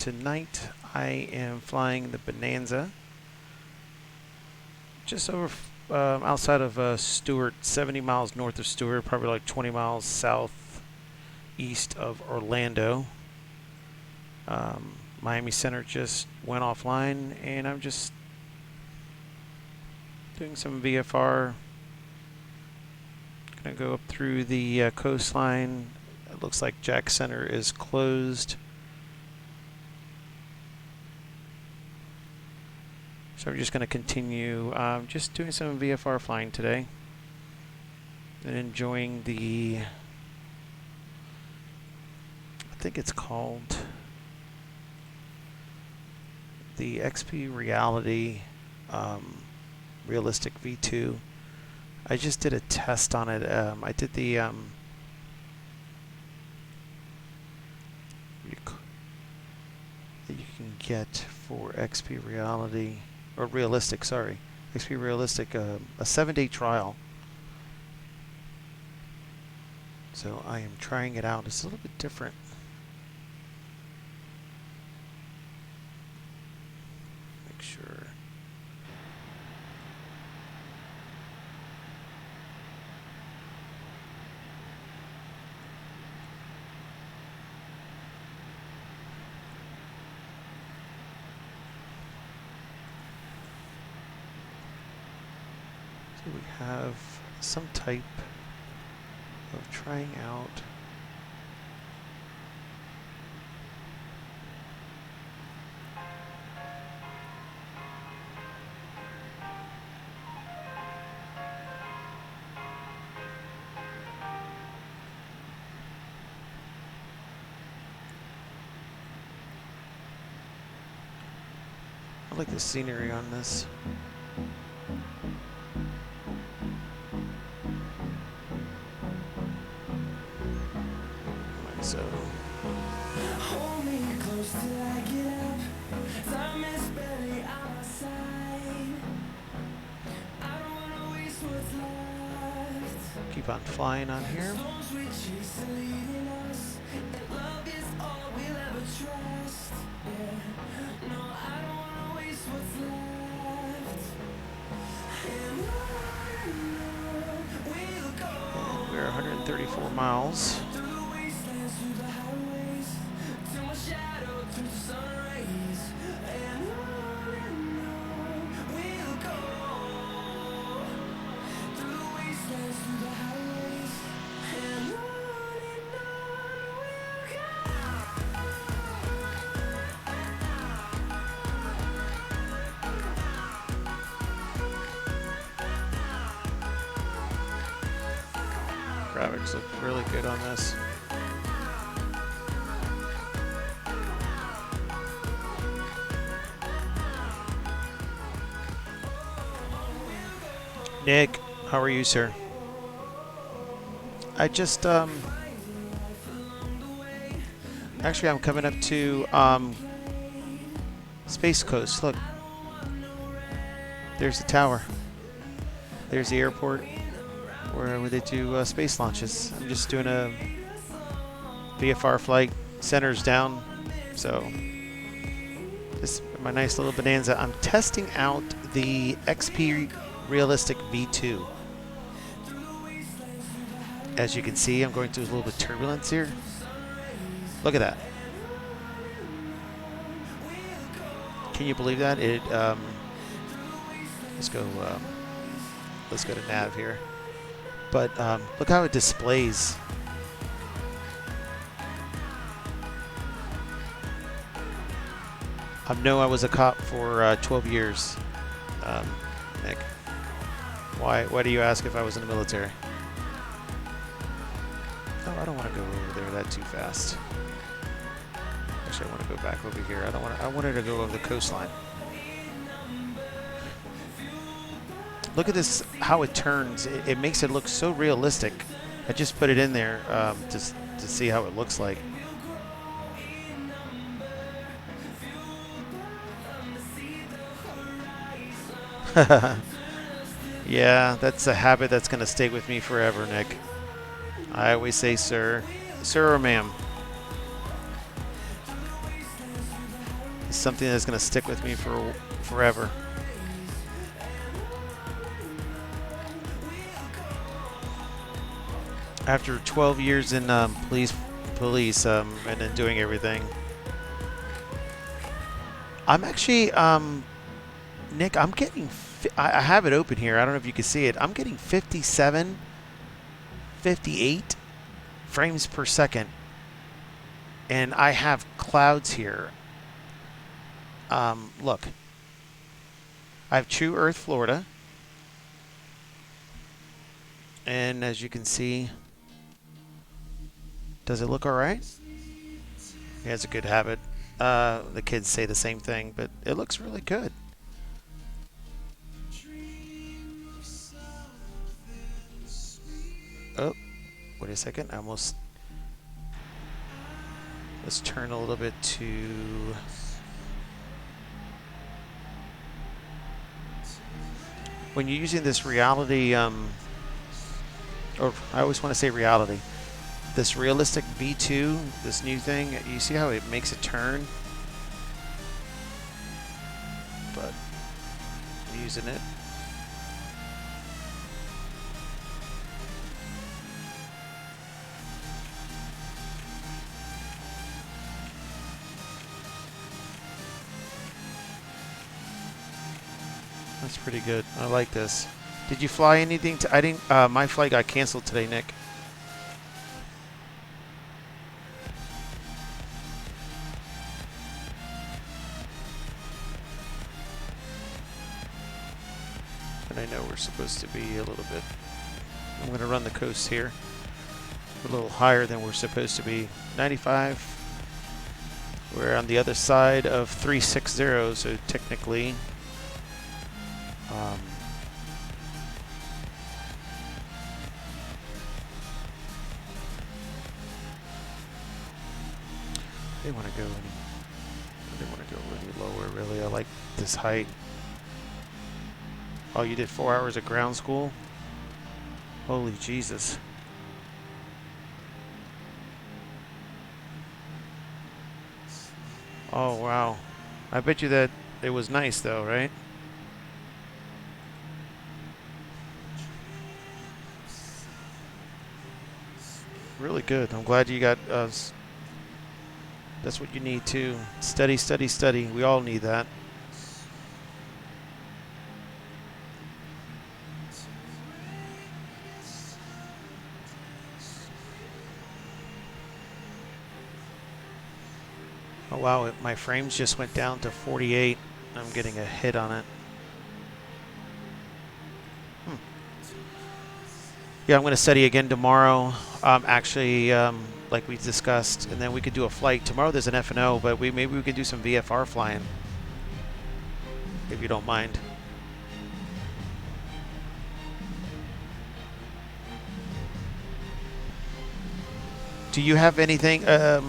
tonight I am flying the Bonanza just over outside of Stewart, 70 miles north of Stewart, probably like 20 miles southeast of Orlando. Miami Center just went offline, and I'm just doing some VFR. Gonna go up through the coastline. It looks like Jack Center is closed. So I'm just going to continue just doing some VFR flying today and enjoying the, I think it's called the XP Reality Realistic V2. I just did a test on it. I did the that you can get for XP Reality. Or Realistic, sorry. XP Realistic, a 7-day trial. So I am trying it out. It's a little bit different. Make sure. We have some type of trying out I like the scenery on this. So hold me close till I get up. Time is barely on my side. I don't wanna waste what's left. keep on flying on here. Storms we chase are leading us, and love is all we'll ever trust. Yeah. No, I don't wanna waste what's left. And on we'll go. And we're 134 miles. Graphics look really good on this. Nick, how are you, sir? I just actually I'm coming up to Space Coast. Look, there's the tower. There's the airport where they do space launches. I'm just doing a VFR flight. Center's down, so this is my nice little Bonanza. I'm testing out the XP Realistic V2. As you can see, I'm going through a little bit of turbulence here. Look at that. Can you believe that? It let's go to nav here. But look how it displays. I know I was a cop for 12 years, Nick. Why do you ask if I was in the military? Oh, I don't want to go over there that too fast. Actually, I want to go back over here. I wanted to go over the coastline. Look at this, how it turns. It makes it look so realistic. I just put it in there to see how it looks like. Yeah, that's a habit that's going to stay with me forever, Nick. I always say sir. Sir or ma'am. It's something that's going to stick with me for forever. After 12 years in police, and then doing everything, I'm actually, Nick, I'm getting, I have it open here. I don't know if you can see it. I'm getting 57, 58 frames per second. And I have clouds here. Look. I have True Earth, Florida. And as you can see, does it look all right? Yeah, it's a good habit. The kids say the same thing, but it looks really good. Oh, wait a second. Let's turn a little bit to... When you're using this reality, or I always want to say reality, this realistic V2, this new thing, you see how it makes it turn? But I'm using it. That's pretty good. I like this. Did you fly anything? I didn't. My flight got canceled today, Nick. And I know we're supposed to be a little bit. I'm going to run the coast here. A little higher than we're supposed to be. 95. We're on the other side of 360, so technically. They want to go any lower, really. I like this height. Oh, you did 4 hours of ground school? Holy Jesus. Oh, wow. I bet you that it was nice, though, right? Really good. I'm glad you got us. That's what you need too. Study, study, study. We all need that. Oh wow, my frames just went down to 48. I'm getting a hit on it. Yeah, I'm going to study again tomorrow. Actually, like we discussed, and then we could do a flight. Tomorrow there's an F&O, but maybe we could do some VFR flying, if you don't mind. Do you have anything? I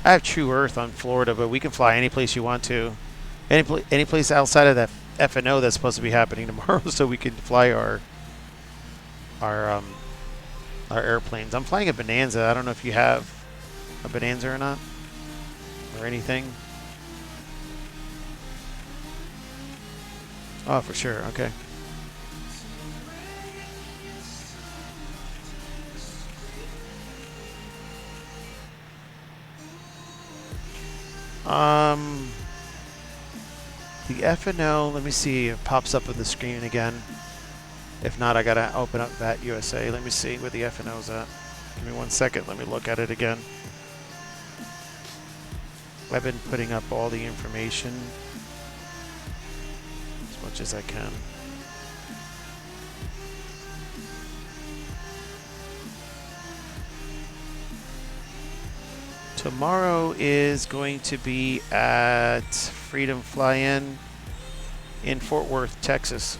have True Earth on Florida, but we can fly any place you want to. Any place outside of that F&O that's supposed to be happening tomorrow, so we can fly our airplanes. I'm flying a Bonanza. I don't know if you have a Bonanza or not, or anything. Oh, for sure. Okay. The F&O, let me see if it pops up on the screen again. If not, I gotta open up that USA. Let me see where the F&O's at. Give me 1 second. Let me look at it again. I've been putting up all the information as much as I can. Tomorrow is going to be at Freedom Fly-In in Fort Worth, Texas.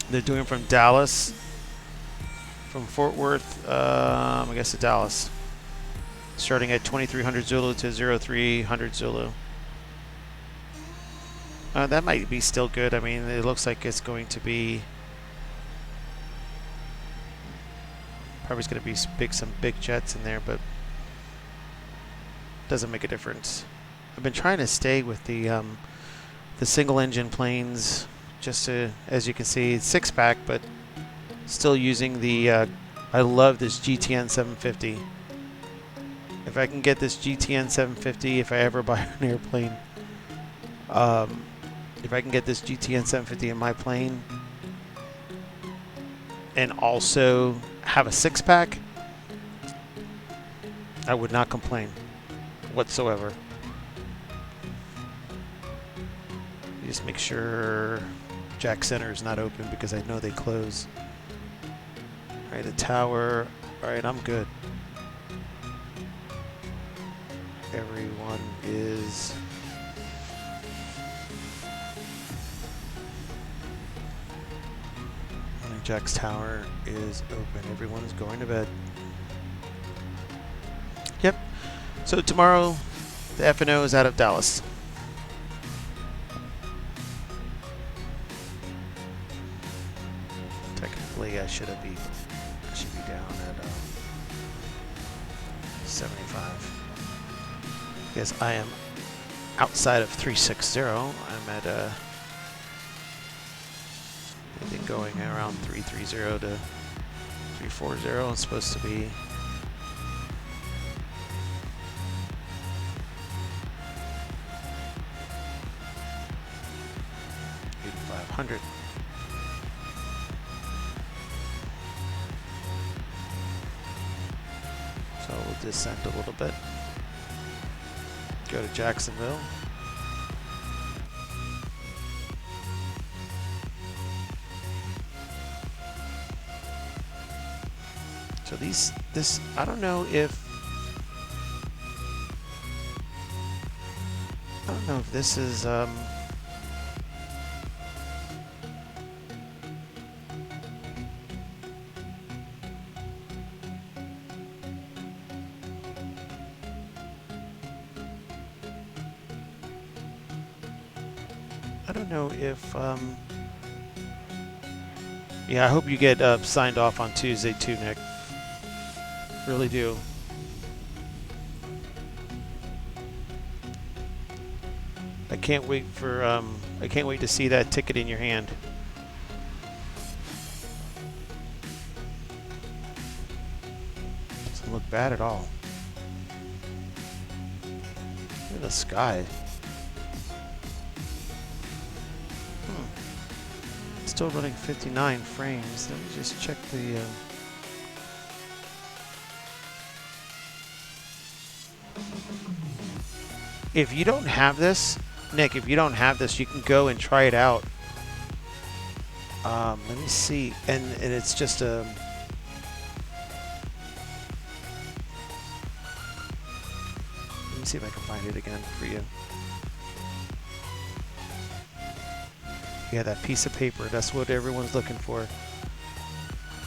They're doing from Dallas, from Fort Worth, I guess to Dallas, starting at 2300 Zulu to 0300 Zulu. That might be still good. I mean, it looks like it's going to be probably going to be some big jets in there, but doesn't make a difference. I've been trying to stay with the single engine planes, just to, as you can see, 6-pack, but still using the. I love this GTN 750. If I can get this GTN 750, if I ever buy an airplane, if I can get this GTN 750 in my plane, and also have a 6-pack, I would not complain whatsoever. Just make sure Jack Center is not open because I know they close. All right, the tower. All right, I'm good. Everyone is Jack's tower is open. Everyone is going to bed. Yep. So tomorrow, the F&O is out of Dallas. Technically, I should be down at 75. Because I am outside of 360. I'm at I think going around 330 to 340. It's supposed to be 8,500. So we'll descend a little bit. Go to Jacksonville. So this, I don't know if this is, I don't know if, yeah, I hope you get signed off on Tuesday too, Nick. Really do. I can't wait for, I can't wait to see that ticket in your hand. Doesn't look bad at all. Look at the sky. Still running 59 frames. Let me just check the. If you don't have this, Nick, if you don't have this, you can go and try it out. Let me see, and it's just a. Let me see if I can find it again for you. Yeah, that piece of paper. That's what everyone's looking for.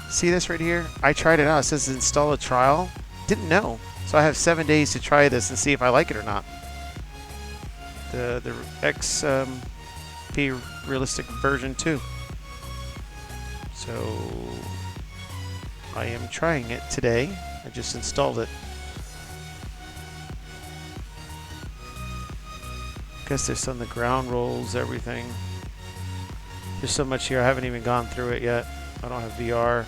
See this right here? I tried it out. It says install a trial. Didn't know. So I have 7 days to try this and see if I like it or not. The XP Realistic version 2. So I am trying it today. I just installed it. Guess there's some of the ground rolls, everything. There's so much here. I haven't even gone through it yet. I don't have VR.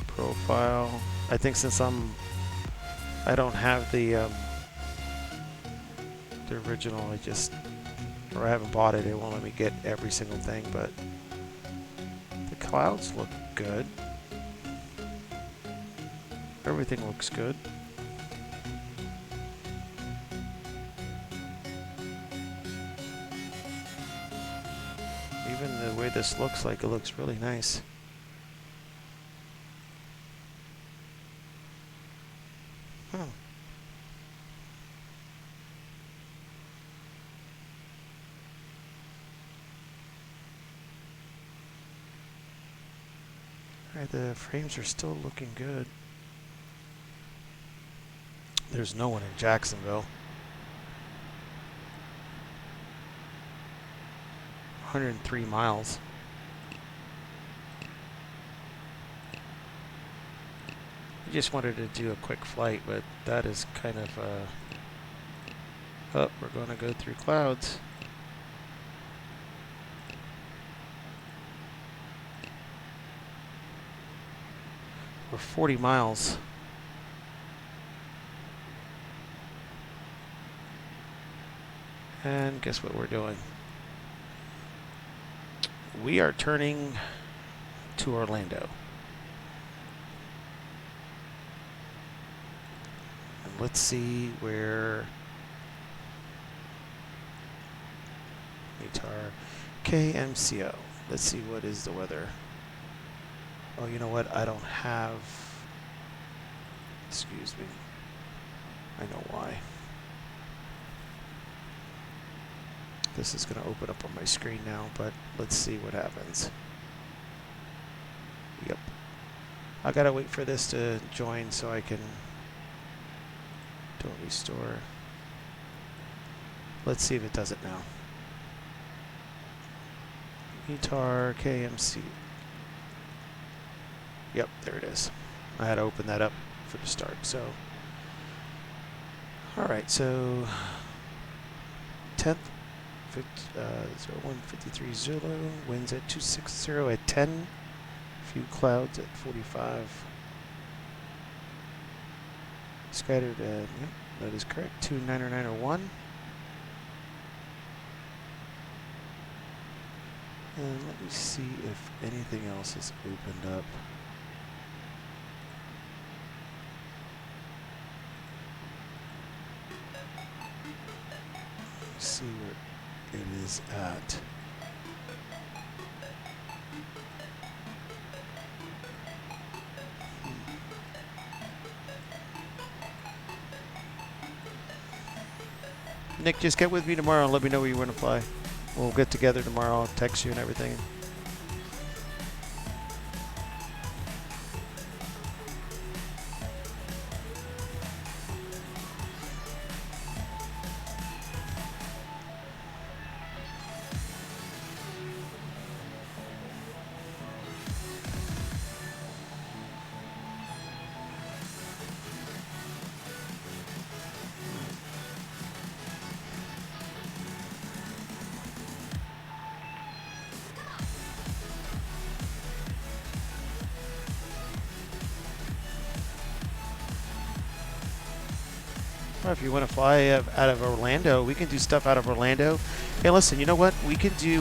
Profile. I think since I don't have the original, or I haven't bought it, it won't let me get every single thing, but the clouds look good. Everything looks good. Even the way this looks like, it looks really nice. Alright, the frames are still looking good. There's no one in Jacksonville. 103 miles. I just wanted to do a quick flight, but that is kind of oh, we're going to go through clouds. We're 40 miles. And guess what we're doing? We are turning to Orlando. And let's see where Guitar KMCO. Let's see what is the weather. Oh, you know what? I don't have. Excuse me. I know why. This is going to open up on my screen now, but let's see what happens. Yep. I got to wait for this to join so I can. Don't restore. Let's see if it does it now. Guitar KMC. Yep, there it is. I had to open that up for the start. So, all right. So, 10th, 0153 Zulu. Winds at 260 at 10. Few clouds at 45. Scattered at. Yep, that is correct. 29901. And let me see if anything else has opened up. Let's see where it is at. Nick, just get with me tomorrow and let me know where you want to fly. We'll get together tomorrow. I'll text you and everything. Or if you want to fly out of Orlando, we can do stuff out of Orlando. Hey, listen, you know what? We can do.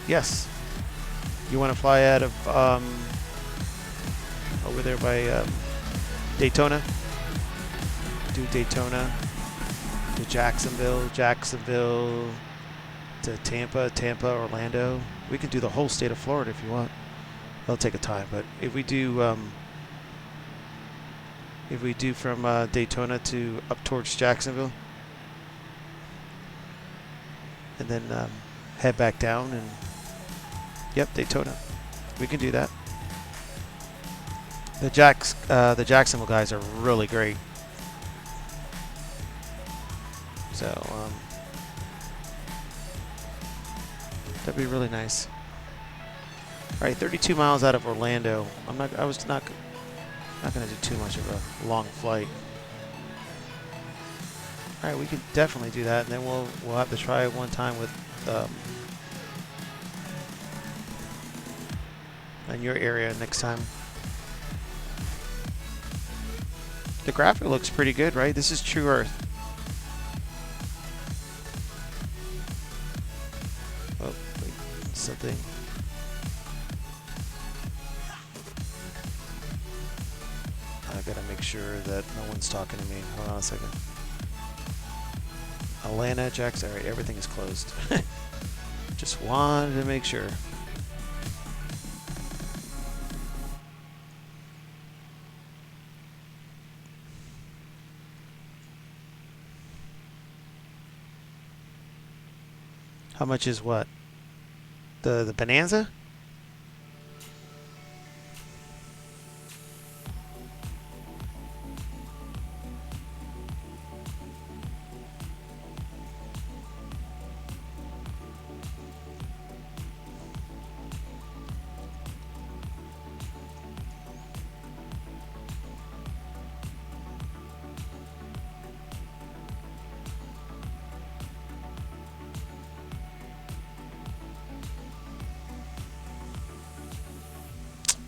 Yes. You want to fly out of over there by Daytona? Do Daytona to Jacksonville, Jacksonville to Tampa, Tampa, Orlando. We can do the whole state of Florida if you want. It'll take a time, but if we do from Daytona to up towards Jacksonville, and then head back down, and yep, Daytona, we can do that. The Jacksonville guys are really great, so that'd be really nice. All right, 32 miles out of Orlando. I was not going to do too much of a long flight. All right, we can definitely do that, and then we'll have to try it one time with in your area next time. The graphic looks pretty good, right? This is True Earth. Oh, wait, something. I gotta make sure that no one's talking to me. Hold on a second. Atlanta, Jackson. All right, everything is closed. Just wanted to make sure. How much is what? The Bonanza?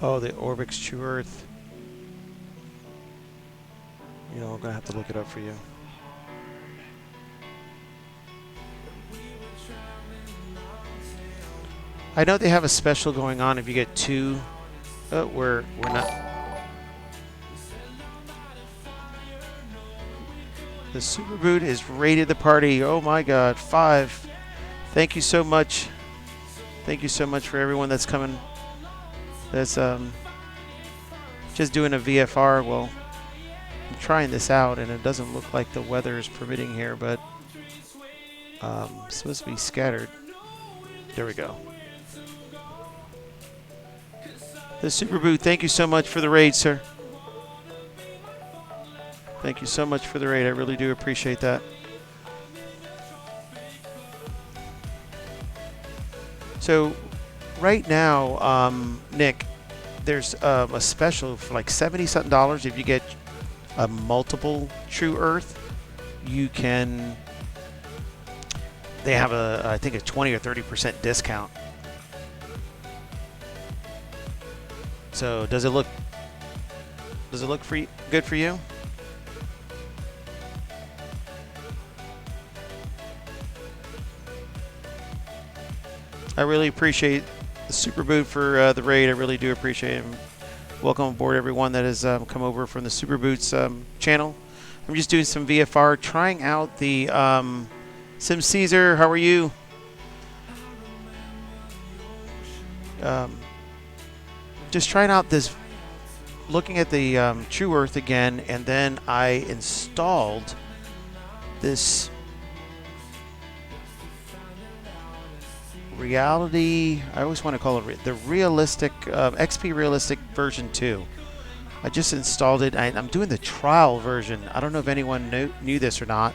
Oh, the Orbix True Earth. You know, we're gonna have to look it up for you. I know they have a special going on if you get two. We're not. The Super Boot is rated the party. Oh my God, 5. Thank you so much. Thank you so much for everyone that's coming. That's just doing a VFR. Well, I'm trying this out, and it doesn't look like the weather is permitting here, but it's supposed to be scattered. There we go. The Super Boot, thank you so much for the raid, sir. Thank you so much for the raid. I really do appreciate that. So, right now, Nick, there's a special for like $70-something if you get a multiple True Earth. You can. They have I think a 20 or 30% discount. So does it look good for you? I really appreciate the Super Boot for the raid. I really do appreciate it. Welcome aboard everyone that has come over from the Super Boots channel. I'm just doing some VFR, trying out the Sim Caesar. How are you? Just trying out this, looking at the True Earth again, and then I installed this reality. I always want to call it the realistic XP Realistic version 2. I just installed it. I'm doing the trial version. I don't know if anyone knew this or not,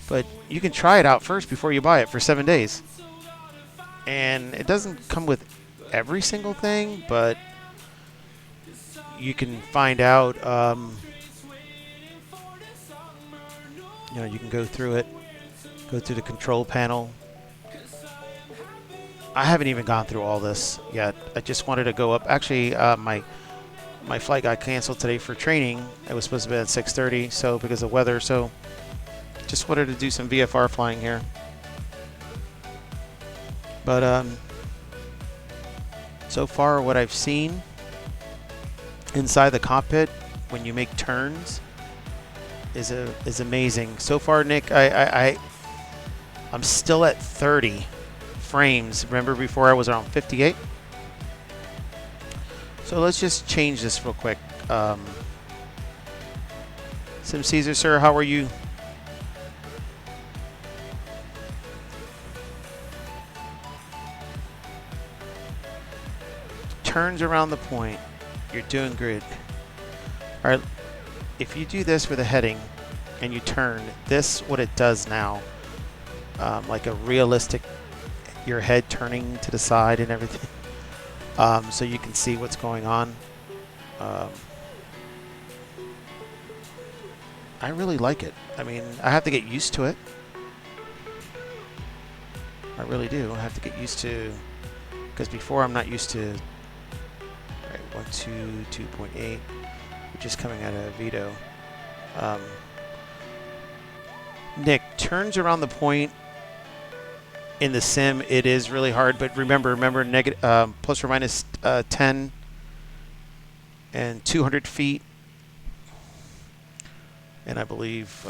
but you can try it out first before you buy it for 7 days. And it doesn't come with every single thing, but you can find out. You know, you can go through it, go through the control panel. I haven't even gone through all this yet. I just wanted to go up. Actually, my flight got canceled today for training. It was supposed to be at 6:30, so because of weather. So just wanted to do some VFR flying here. But so far, what I've seen inside the cockpit when you make turns is amazing. So far, Nick, I'm still at 30 frames. Remember before I was around 58? So let's just change this real quick. Sim Caesar, sir, how are you? Turns around the point. You're doing good. All right. If you do this with a heading and you turn, this what it does now, like a realistic, your head turning to the side and everything, so you can see what's going on. I really like it. I mean, I have to get used to it. I really do. I have to get used to, because before I'm not used to. All right, 1.2, 2.8. We're just coming out of Vito. Nick, turns around the point in the sim, it is really hard, but remember negative, plus or minus 10 and 200 feet, and I believe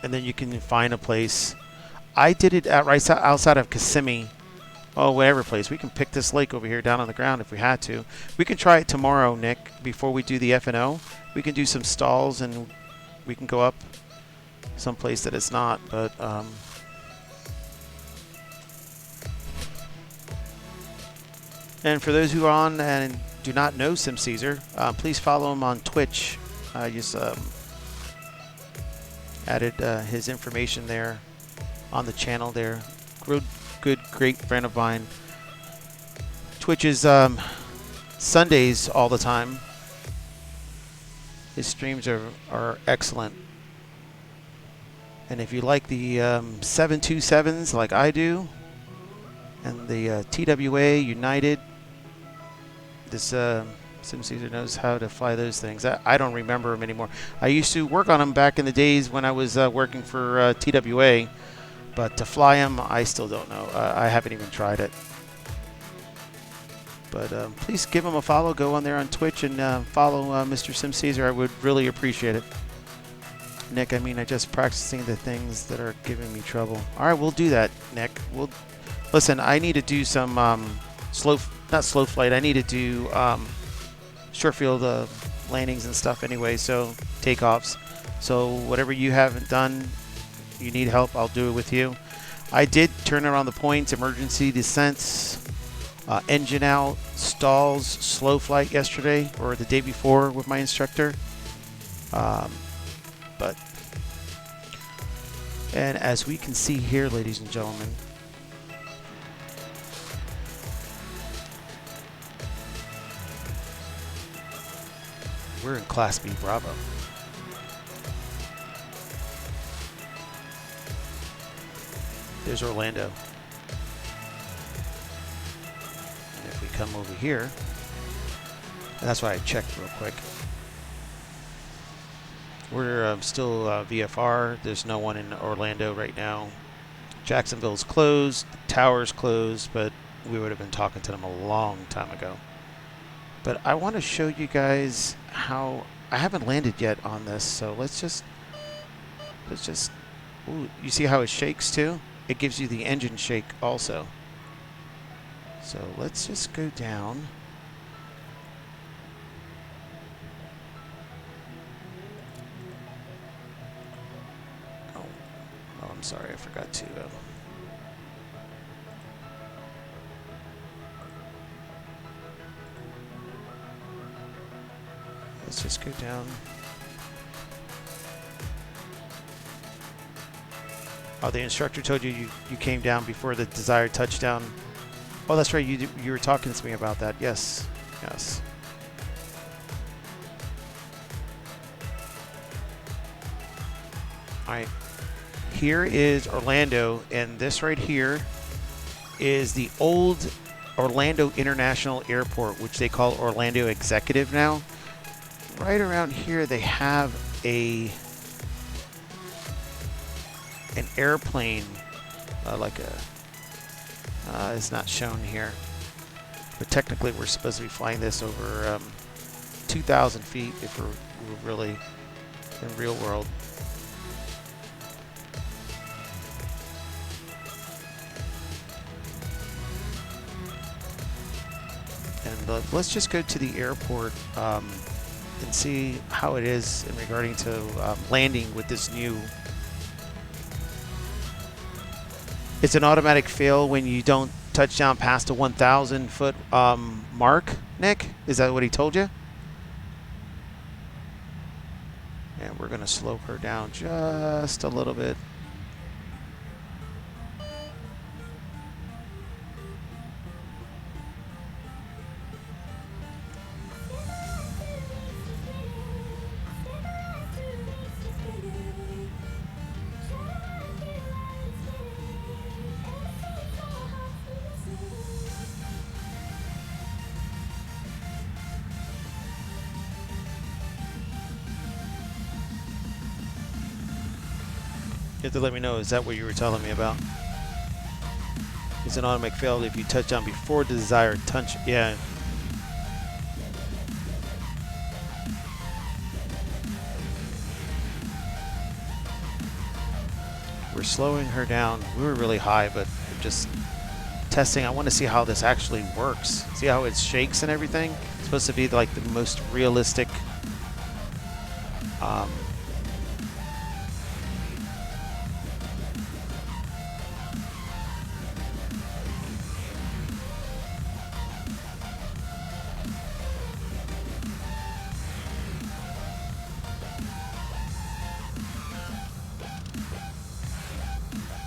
and then you can find a place. I did it at right outside of Kissimmee. Oh, whatever place. We can pick this lake over here down on the ground if we had to. We can try it tomorrow, Nick, before we do the F&O. We can do some stalls and we can go up someplace that it's not, but and for those who are on and do not know Sim Caesar, please follow him on Twitch. I just added his information there on the channel there. Good, great friend of mine. Twitch is Sundays all the time. His streams are excellent. And if you like the 727s like I do, And the TWA United. This Sim Caesar knows how to fly those things. I don't remember them anymore. I used to work on them back in the days when I was working for TWA, but to fly them, I still don't know. I haven't even tried it. But please give him a follow. Go on there on Twitch and follow Mr. Sim Caesar. I would really appreciate it. Nick, I mean, I just practicing the things that are giving me trouble. All right, we'll do that, Nick. Listen, I need to do some not slow flight. I need to do short field landings and stuff anyway, so takeoffs. So whatever you haven't done, you need help, I'll do it with you. I did turn around the points, emergency descents, engine out, stalls, slow flight yesterday or the day before with my instructor. And as we can see here, ladies and gentlemen, we're in Class B Bravo. There's Orlando. And if we come over here, and that's why I checked real quick. We're still VFR. There's no one in Orlando right now. Jacksonville's closed. The tower's closed, but we would have been talking to them a long time ago. But I want to show you guys how I haven't landed yet on this. So let's just. Ooh, you see how it shakes too? It gives you the engine shake also. So let's just go down. Oh, I'm sorry, I forgot to. Let's just go down. Oh, the instructor told you you came down before the desired touchdown. Oh, that's right. You were talking to me about that. Yes. Yes. All right. Here is Orlando, and this right here is the old Orlando International Airport, which they call Orlando Executive now. Right around here, they have an airplane, it's not shown here, but technically we're supposed to be flying this over 2,000 feet if we're really in real world. And let's just go to the airport and see how it is in regarding to landing with this new. It's an automatic fail when you don't touch down past the 1,000 foot mark, Nick? Is that what he told you? And we're going to slow her down just a little bit. You have to let me know, is that what you were telling me about? It's an automatic fail if you touch down before the desired touch. Yeah. We're slowing her down. We were really high, but just testing. I want to see how this actually works. See how it shakes and everything? It's supposed to be like the most realistic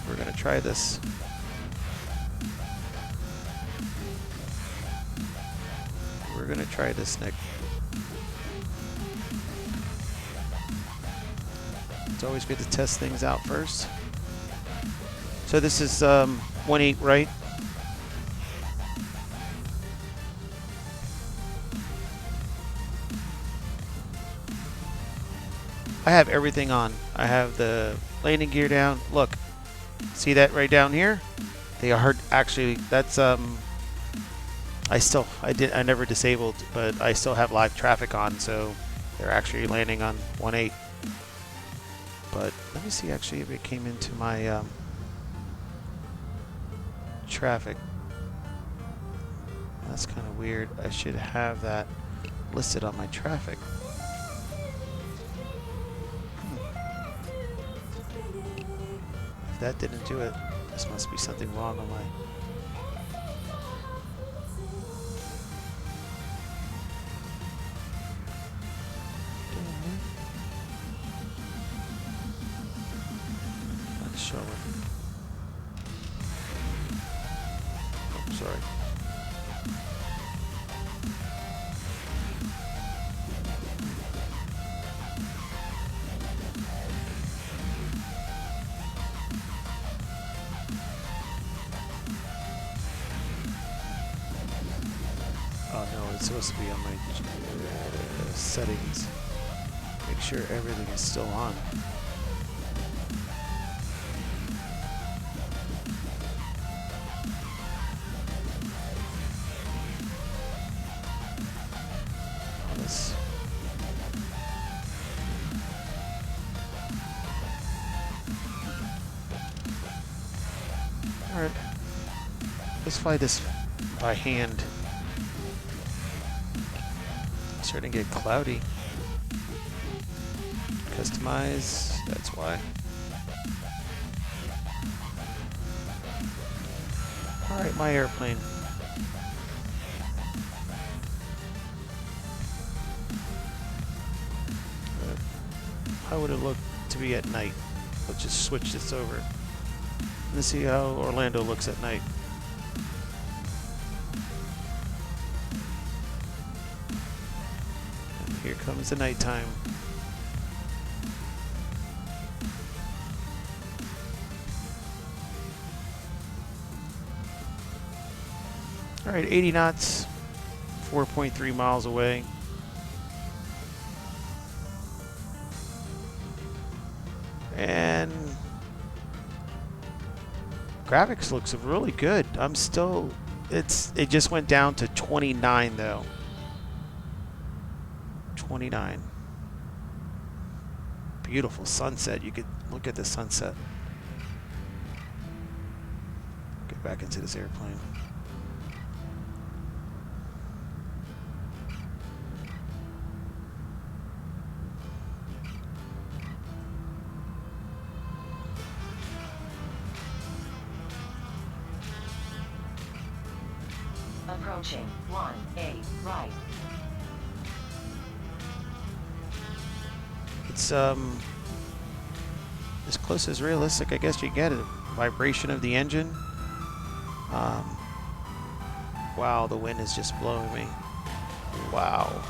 we're going to try this. We're going to try this, Nick. It's always good to test things out first. So this is 1.8, right? I have everything on. I have the landing gear down. Look, see that right down here? They are actually, that's I never disabled, but I still have live traffic on, so they're actually landing on 1.8. But let me see actually if it came into my traffic. That's kind of weird. I should have that listed on my traffic. If that didn't do it, this must be something wrong on my... Not showing. Oh, sorry. Oh no, it's supposed to be on my settings. Make sure everything is still on. Oh, this. All right, let's fly this by hand. Starting to get cloudy. Customize, that's why. Alright, my airplane. How would it look to be at night? Let's just switch this over. Let's see how Orlando looks at night. Here comes the nighttime. All right, 80 knots, 4.3 miles away. And graphics looks really good. I'm still, it just went down to 29 though. 29. Beautiful sunset. You could look at the sunset. Get back into this airplane. Approaching 1-8 right. It's as close as realistic I guess you get. A vibration of the engine. Wow, the wind is just blowing me. Wow.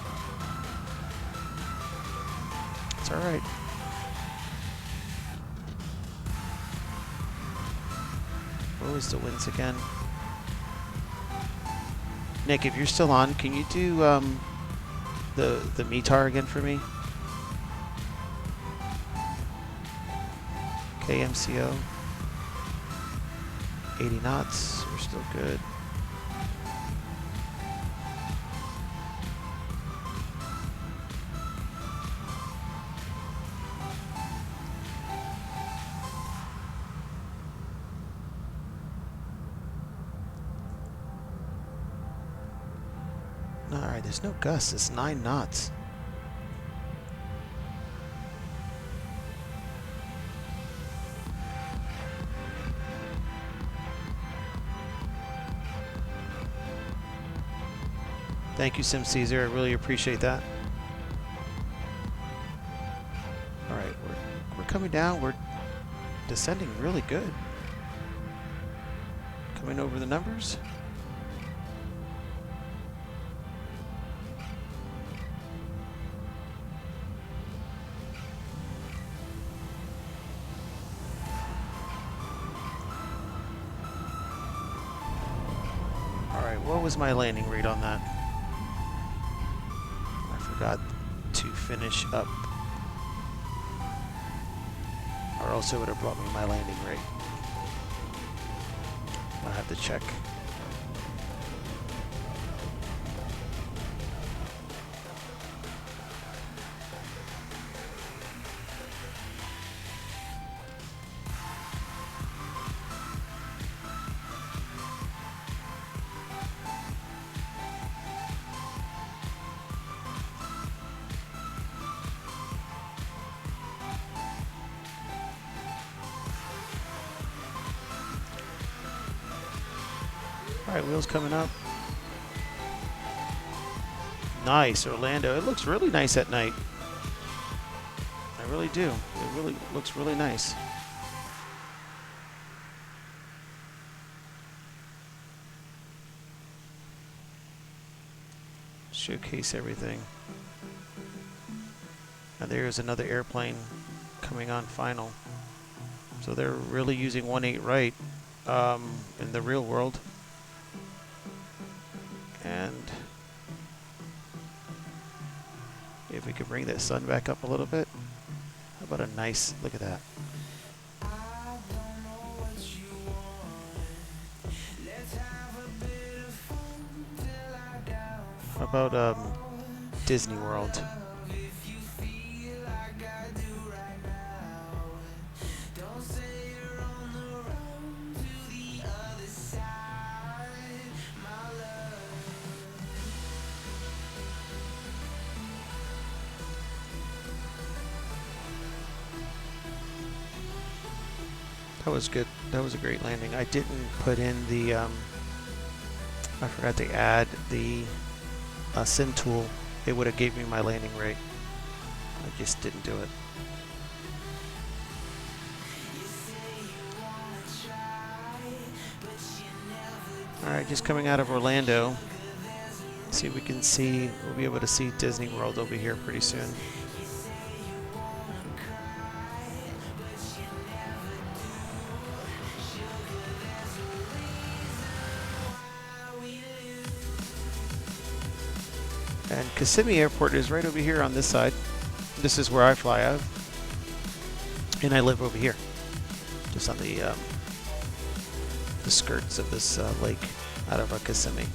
It's all right. What was the winds again? Nick, if you're still on, can you do the METAR again for me? KMCO. 80 knots. We're still good. Alright, there's no gusts. It's 9 knots. Thank you, Sim Caesar. I really appreciate that. Alright, we're coming down. We're descending really good. Coming over the numbers. Alright, what was my landing rate on that? I forgot to finish up. or else it would have brought me my landing rate. I'll have to check. Alright, wheels coming up. Nice, Orlando. It looks really nice at night. I really do. It really looks really nice. Showcase everything. And there's another airplane coming on final. So they're really using 1.8 right in the real world. And if we could bring that sun back up a little bit. How about a nice, look at that. How about Disney World? That was good. That was a great landing. I didn't put in the, I forgot to add the sim tool. It would have gave me my landing rate. I just didn't do it. Alright, just coming out of Orlando. See if we can see, we'll be able to see Disney World over here pretty soon. And Kissimmee Airport is right over here on this side. This is where I fly out of. And I live over here. Just on the skirts of this lake out of Kissimmee.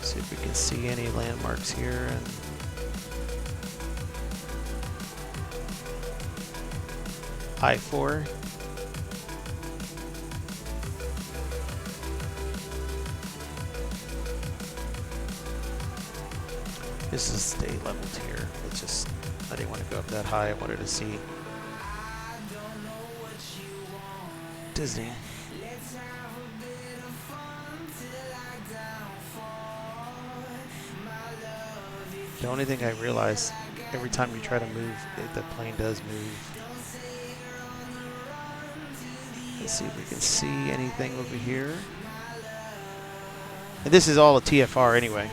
See if we can see any landmarks here. And I-4. This is stay leveled here. It's just, I didn't want to go up that high. I wanted to see Disney. The only thing I realize, every time you try to move, the plane does move. Let's see if we can see anything over here. And this is all a TFR anyway.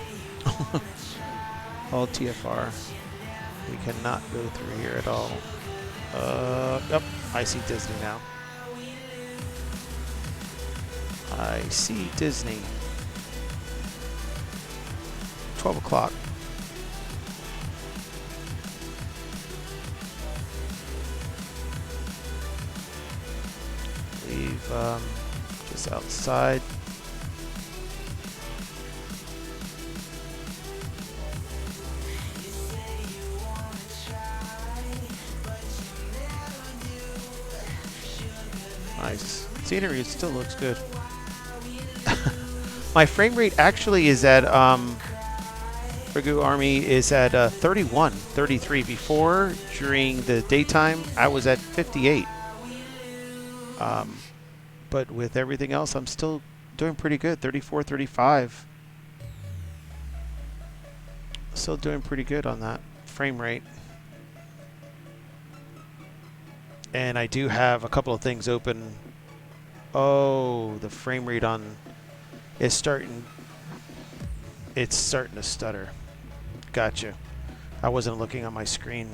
All TFR. We cannot go through here at all. Yep, I see Disney now. I see Disney. 12 o'clock. Leave just outside. Nice. Scenery still looks good. My frame rate actually is at Ragu Army is at 31, 33. Before, during the daytime, I was at 58. But with everything else, I'm still doing pretty good. 34, 35. Still doing pretty good on that frame rate. And I do have a couple of things open. Oh, the frame rate on is starting. It's starting to stutter. Gotcha. I wasn't looking on my screen.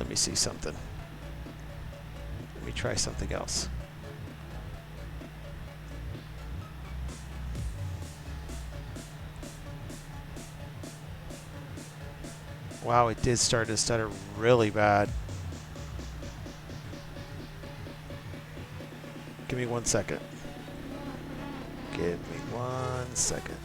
Let me see something. Let me try something else. Wow, it did start to stutter really bad. Give me 1 second. Give me 1 second.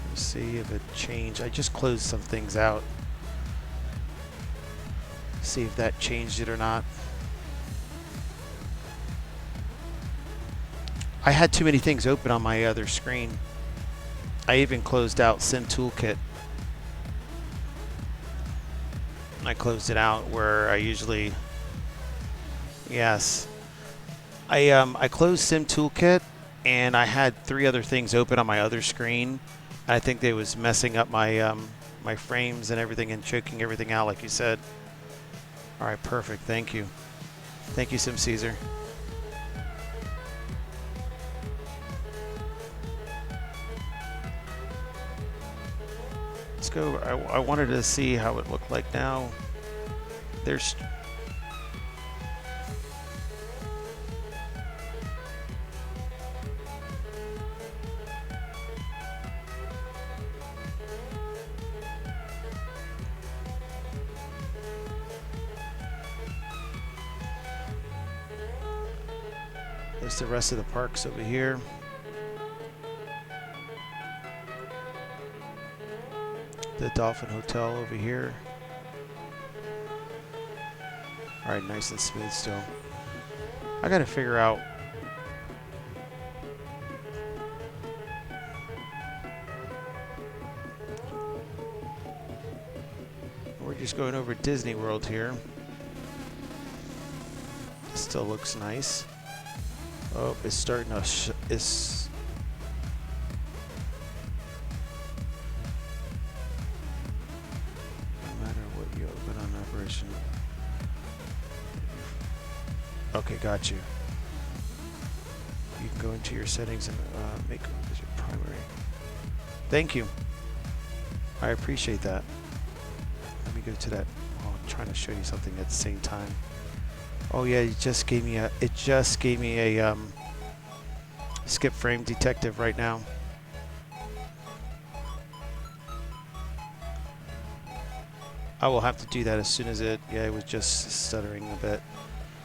Let's see if it changed. I just closed some things out. See if that changed it or not. I had too many things open on my other screen. I even closed out Sim Toolkit. I closed it out where I usually, yes. I closed Sim Toolkit and I had 3 other things open on my other screen. I think they was messing up my my frames and everything and choking everything out like you said. All right, perfect. Thank you. Thank you, Sim Caesar. Let's go. I wanted to see how it looked like now. There's the rest of the parks over here. The Dolphin Hotel over here. All right, nice and smooth still. I got to figure out. We're just going over Disney World here. Still looks nice. Oh, it's starting to. It's. No matter what you open on operation. Okay, got you. You can go into your settings and make it as your primary. Thank you. I appreciate that. Let me go to that. Oh, I'm trying to show you something at the same time. Oh yeah, it just gave me a skip frame detective right now. I will have to do that as soon as it was just stuttering a bit.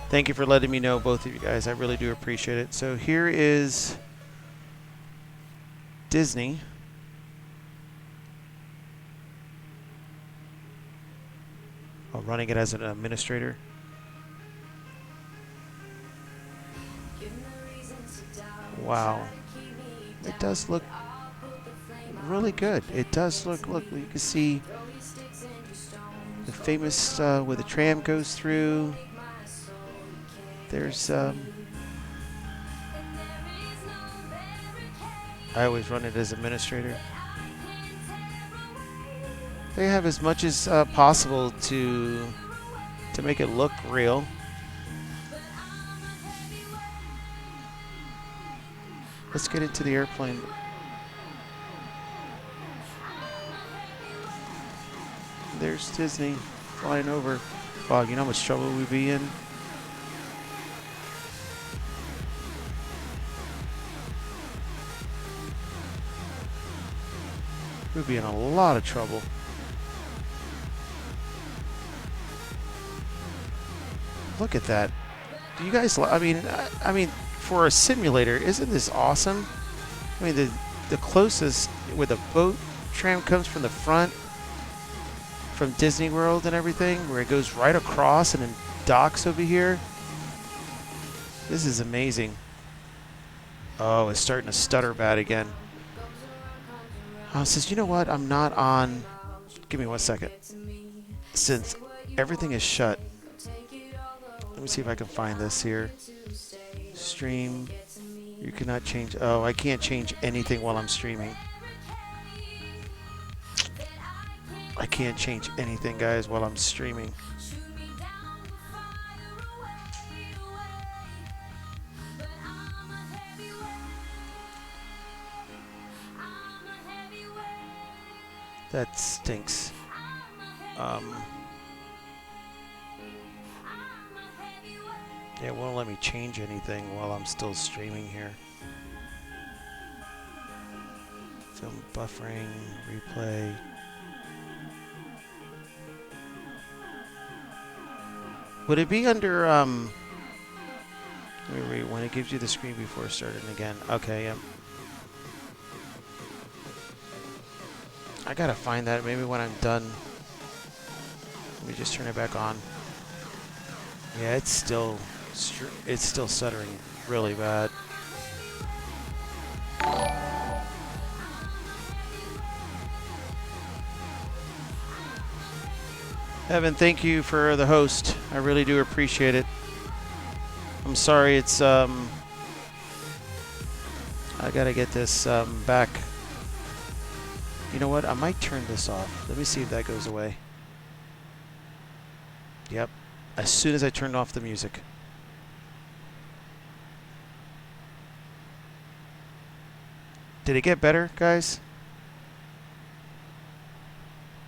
Thank you for letting me know, both of you guys. I really do appreciate it. So here is Disney. Running it as an administrator. Wow. It does look really good. It does look, you can see the famous where the tram goes through. There's I always run it as administrator. They have as much as possible to make it look real. Let's get into the airplane. There's Disney flying over. Wow, you know how much trouble we'd be in? We'd be in a lot of trouble. Look at that. Do you guys, I mean, for a simulator, isn't this awesome? I mean, the closest where the boat tram comes from the front, from Disney World and everything, where it goes right across and then docks over here. This is amazing. Oh, it's starting to stutter bad again. Says, you know what? I'm not on. Give me 1 second. Since everything is shut, let me see if I can find this here. Stream. You cannot change. Oh, I can't change anything while I'm streaming. I can't change anything, guys, while I'm streaming. That stinks. Yeah, it won't let me change anything while I'm still streaming here. Film buffering, replay. Would it be under, let me read, when it gives you the screen before starting again. Okay, yep. I gotta find that maybe when I'm done. Let me just turn it back on. Yeah, it's still stuttering really bad. Evan, thank you for the host. I really do appreciate it. I'm sorry it's I gotta get this back. You know what? I might turn this off. Let me see if that goes away. Yep. As soon as I turned off the music. Did it get better, guys?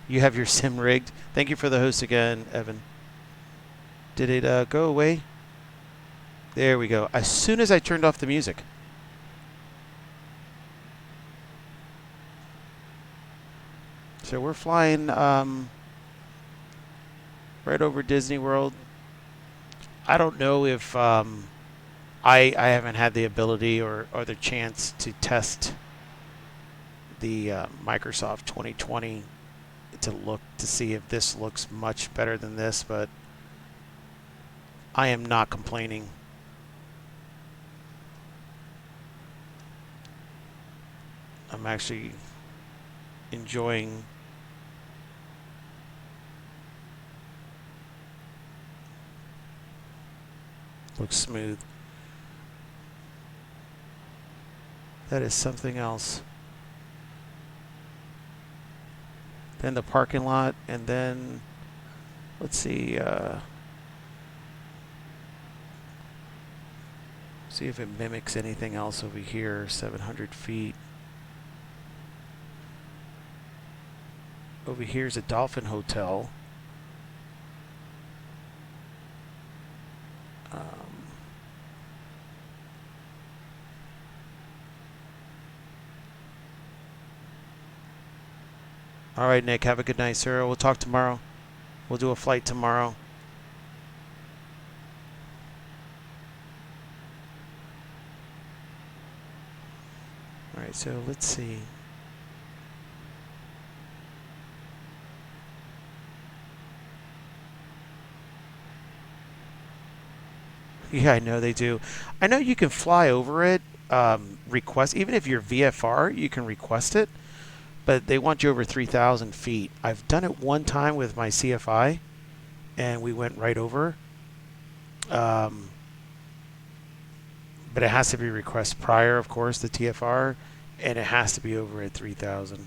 You have your sim rigged. Thank you for the host again, Evan. Did it go away? There we go. As soon as I turned off the music. So we're flying right over Disney World. I don't know if I haven't had the ability or the chance to test the Microsoft 2020 to see if this looks much better than this, but I am not complaining. I'm actually enjoying looks smooth. That is something else. Then the parking lot, and then let's see see if it mimics anything else over here. 700 feet. Over here's a Dolphin Hotel. All right, Nick, have a good night, sir. We'll talk tomorrow. We'll do a flight tomorrow. All right, so let's see. Yeah, I know they do. I know you can fly over it, request, even if you're VFR, you can request it. But they want you over 3,000 feet. I've done it one time with my CFI, and we went right over. But it has to be request prior, of course, the TFR, and it has to be over at 3,000.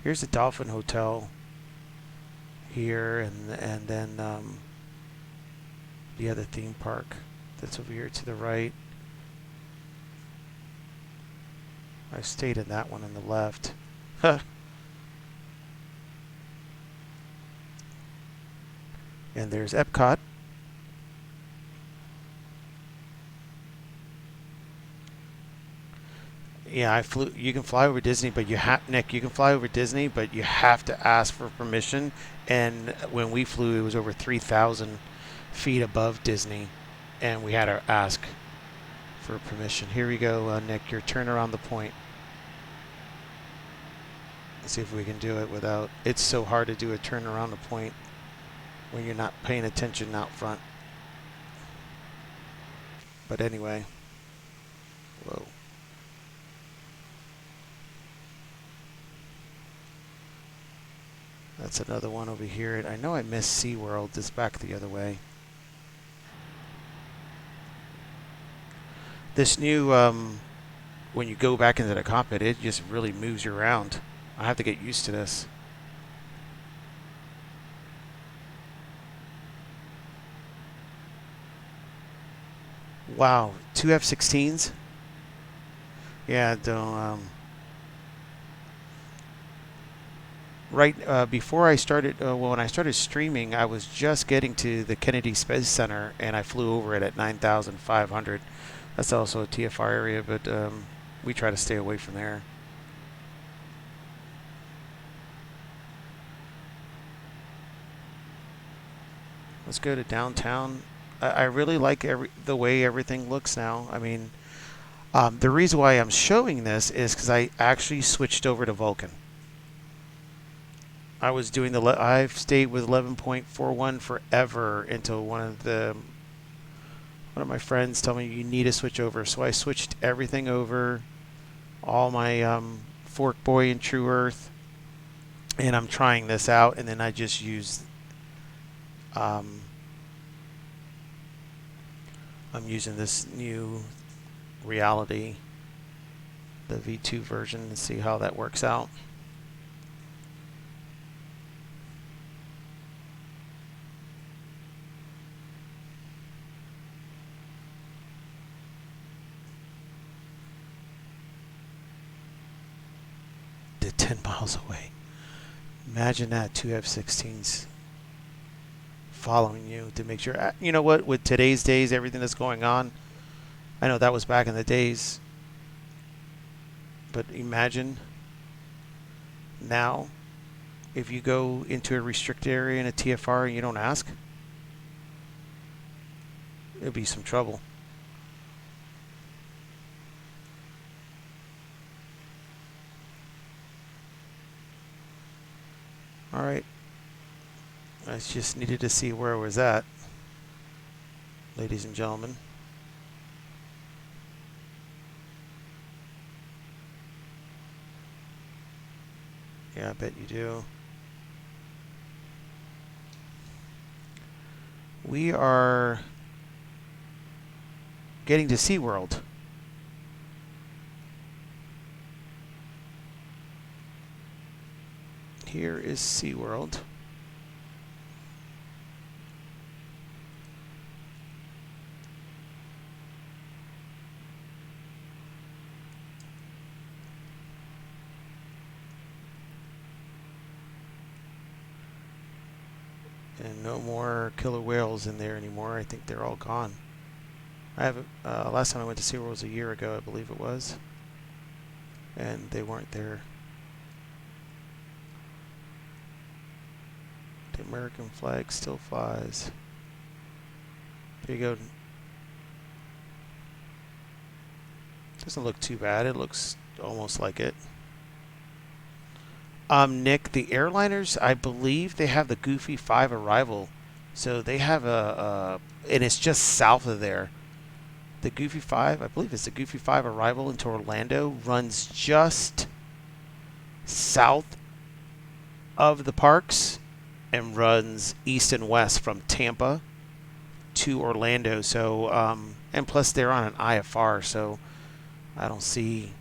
Here's the Dolphin Hotel here, and then the other theme park that's over here to the right. I stayed in that one on the left. And there's Epcot. Yeah, I flew. You can fly over Disney, but Nick, you can fly over Disney, but you have to ask for permission. And when we flew, it was over 3,000 feet above Disney, and we had to ask for permission. Here we go, Nick. Your turn around the point. Let's see if we can do it without. It's so hard to do a turn around the point when you're not paying attention out front. But anyway, whoa. That's another one over here. I know I missed SeaWorld. It's back the other way. This new, when you go back into the cockpit, it just really moves you around. I have to get used to this. Wow, 2 F-16s? Yeah, don't, right before I started, well, when I started streaming, I was just getting to the Kennedy Space Center, and I flew over it at 9,500. That's also a TFR area, but we try to stay away from there. Let's go to downtown. I really like the way everything looks now. I mean, the reason why I'm showing this is because I actually switched over to Vulcan. I was doing I've stayed with 11.41 forever until one of my friends told me you need to switch over. So I switched everything over, all my Fork Boy and True Earth, and I'm trying this out. And then I just use I'm using this new reality, the V2 version, and see how that works out. Did 10 miles away. Imagine that, two F-16s following you to make sure. You know what? With today's days, everything that's going on, I know that was back in the days. But imagine now, if you go into a restricted area in a TFR and you don't ask, it'll be some trouble. All right. I just needed to see where I was at, ladies and gentlemen. Yeah, I bet you do. We are getting to SeaWorld. Here is SeaWorld. And no more killer whales in there anymore. I think they're all gone. I have last time I went to SeaWorld was a year ago, I believe it was. And they weren't there. The American flag still flies. There you go. Doesn't look too bad. It looks almost like it. Nick, the airliners, I believe they have the Goofy 5 arrival. So they have and it's just south of there. The Goofy 5, I believe it's the Goofy 5 arrival into Orlando, runs just south of the parks and runs east and west from Tampa to Orlando. So, and plus they're on an IFR, so I don't see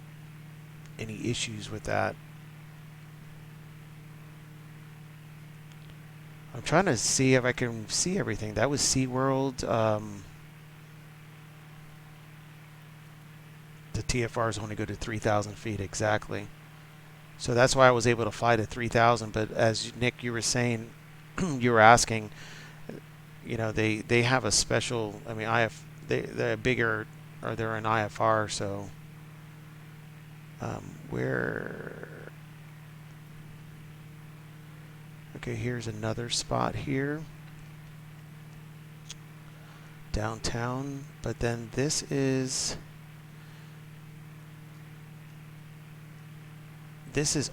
any issues with that. I'm trying to see if I can see everything. That was SeaWorld. The TFRs only go to 3,000 feet exactly. So that's why I was able to fly to 3,000. But as Nick, you were saying, you were asking, you know, they have a special. I mean, they're bigger, or they're an IFR. So where? Okay, here's another spot here. Downtown, but then this is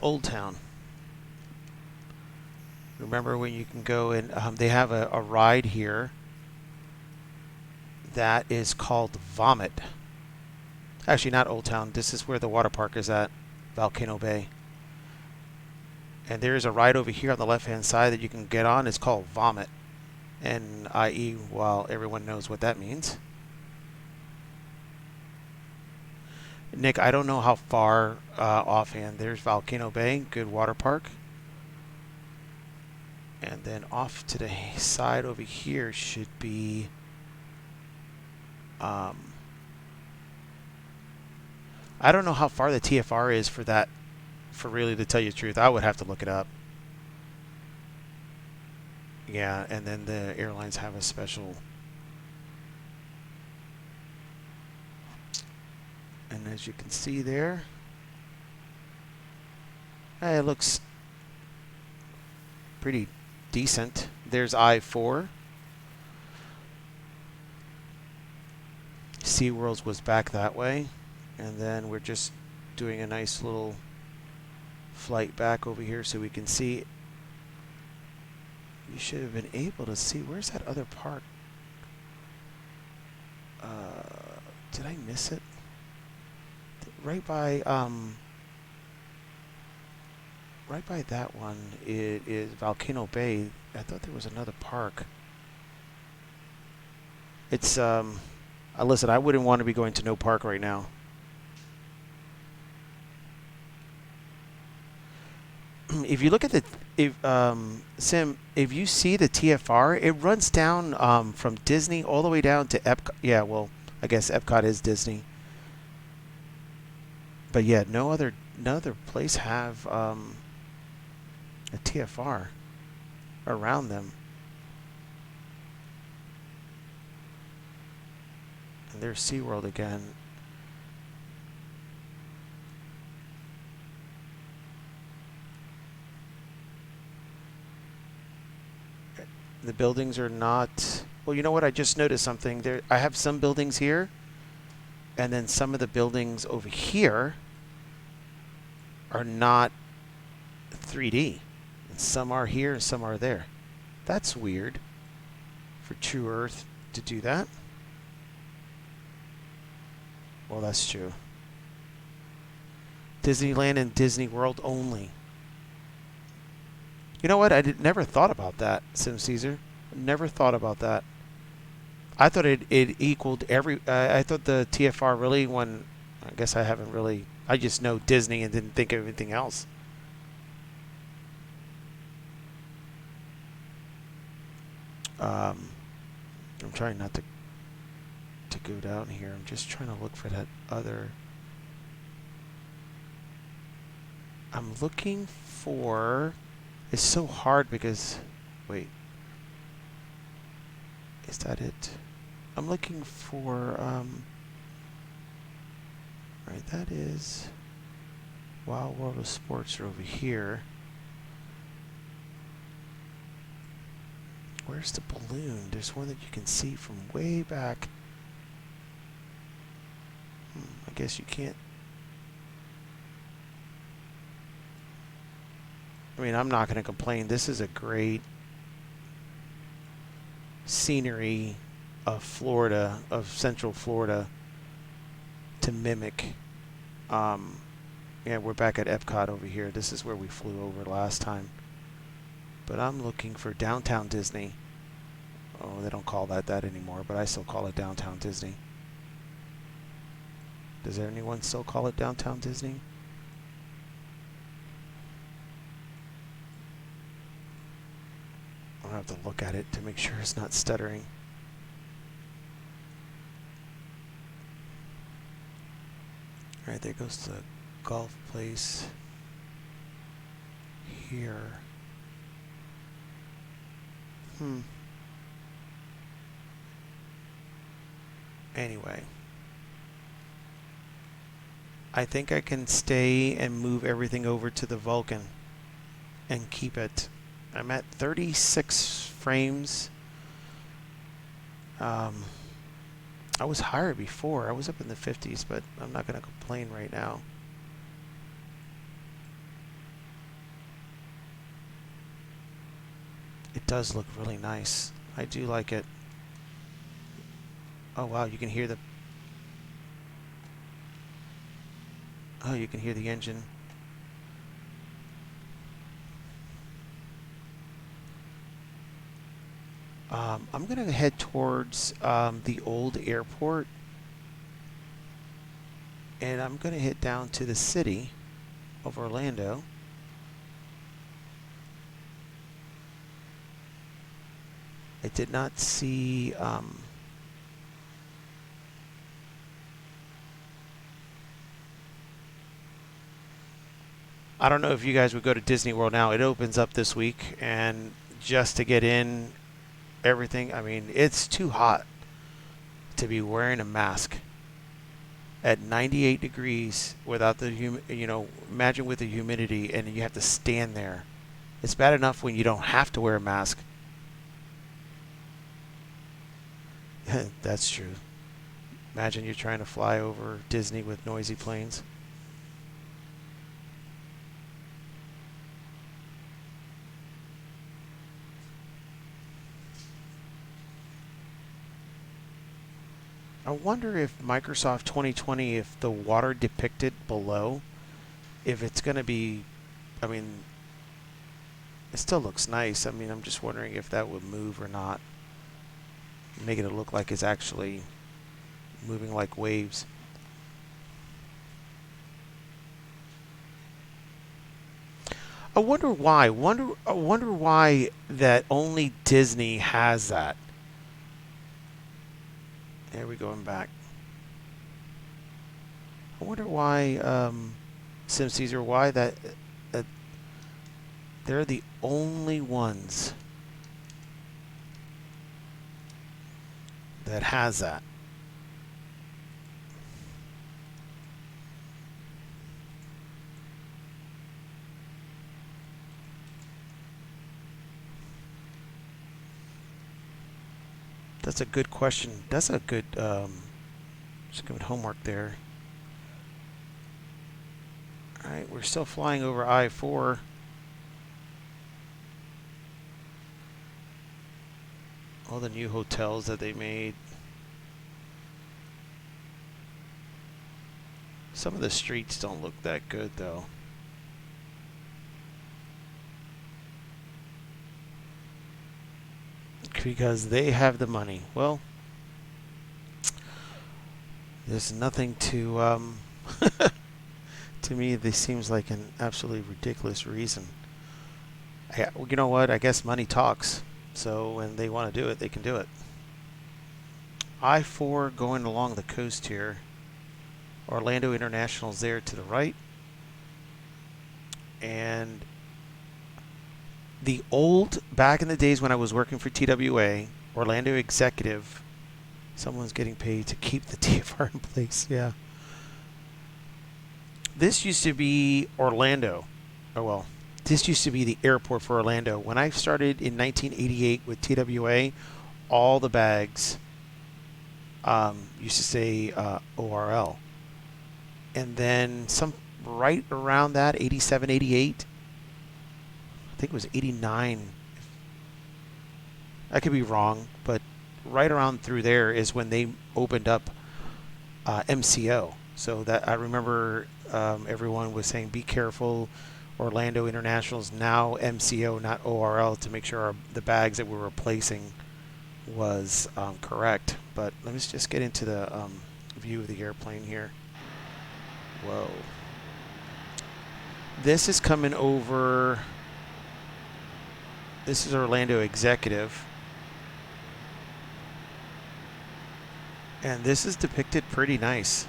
Old Town. Remember when you can go and they have a ride here that is called Vomit. Actually, not Old Town. This is where the water park is at, Volcano Bay. And there is a ride over here on the left-hand side that you can get on. It's called Vomit. And i.e., well, everyone knows what that means. Nick, I don't know how far offhand. There's Volcano Bay, good water park. And then off to the side over here should be I don't know how far the TFR is for that. For really, to tell you the truth, I would have to look it up. Yeah, and then the airlines have a special. And as you can see there, it looks pretty decent. There's I-4. SeaWorld's was back that way, and then we're just doing a nice little flight back over here so we can see. You should have been able to see. Where's that other park? Did I miss it? Right by that one is Volcano Bay. I thought there was another park. It's listen, I wouldn't want to be going to no park right now. If you look at Sim, if you see the TFR, it runs down from Disney all the way down to Epcot. Yeah, well, I guess Epcot is Disney. But yeah, no other place have a TFR around them. And there's SeaWorld again. The buildings are not. Well, you know what? I just noticed something. There, I have some buildings here, and then some of the buildings over here are not 3D. And some are here, and some are there. That's weird for True Earth to do that. Well, that's true. Disneyland and Disney World only. You know what? I never thought about that, Sim Caesar. Never thought about that. I thought it equaled every. I thought the TFR really when. I guess I haven't really. I just know Disney and didn't think of anything else. I'm trying not to go down here. I'm just trying to look for that other. I'm looking for. It's so hard because, wait, is that it? I'm looking for, right, that is Wild World of Sports are over here. Where's the balloon? There's one that you can see from way back. I guess you can't. I mean, I'm not going to complain. This is a great scenery of Florida, of Central Florida, to mimic. Yeah, we're back at Epcot over here. This is where we flew over last time. But I'm looking for Downtown Disney. Oh, they don't call that anymore, but I still call it Downtown Disney. Does anyone still call it Downtown Disney? I'll have to look at it to make sure it's not stuttering. Alright, there goes the golf place here. Anyway. I think I can stay and move everything over to the Vulcan and keep it. I'm at 36 frames. I was higher before. I was up in the 50s, but I'm not going to complain right now. It does look really nice. I do like it. Oh wow, you can hear the. Oh, you can hear the engine. I'm going to head towards the old airport, and I'm going to head down to the city of Orlando. I did not see I don't know if you guys would go to Disney World now. It opens up this week, and just to get in everything, I mean, it's too hot to be wearing a mask at 98 degrees without the imagine with the humidity, and you have to stand there. It's bad enough when you don't have to wear a mask. That's true. Imagine you're trying to fly over Disney with noisy planes. I wonder if Microsoft 2020, if the water depicted below, if it's going to be, I mean, it still looks nice. I mean, I'm just wondering if that would move or not. Making it look like it's actually moving like waves. I wonder why. I wonder why that only Disney has that. There we go. I'm back. I wonder why Sim Caesar, why that they're the only ones that has that. That's a good question. That's a good homework there. All right, we're still flying over I-4. All the new hotels that they made. Some of the streets don't look that good though. Because they have the money. Well, there's nothing to to me this seems like an absolutely ridiculous reason. You know what? I guess money talks. So when they want to do it, they can do it. I-4 going along the coast here. Orlando International's there to the right. And the old, back in the days when I was working for TWA, Orlando Executive, someone's getting paid to keep the TFR in place, yeah. This used to be Orlando. Oh well, this used to be the airport for Orlando. When I started in 1988 with TWA, all the bags used to say ORL. And then some right around that, 87, 88, I think it was 89. I could be wrong, but right around through there is when they opened up MCO. So that I remember everyone was saying, be careful. Orlando International is now MCO, not ORL, to make sure the bags that we're replacing was correct. But let me just get into the view of the airplane here. Whoa. This is coming over. This is Orlando Executive. And this is depicted pretty nice.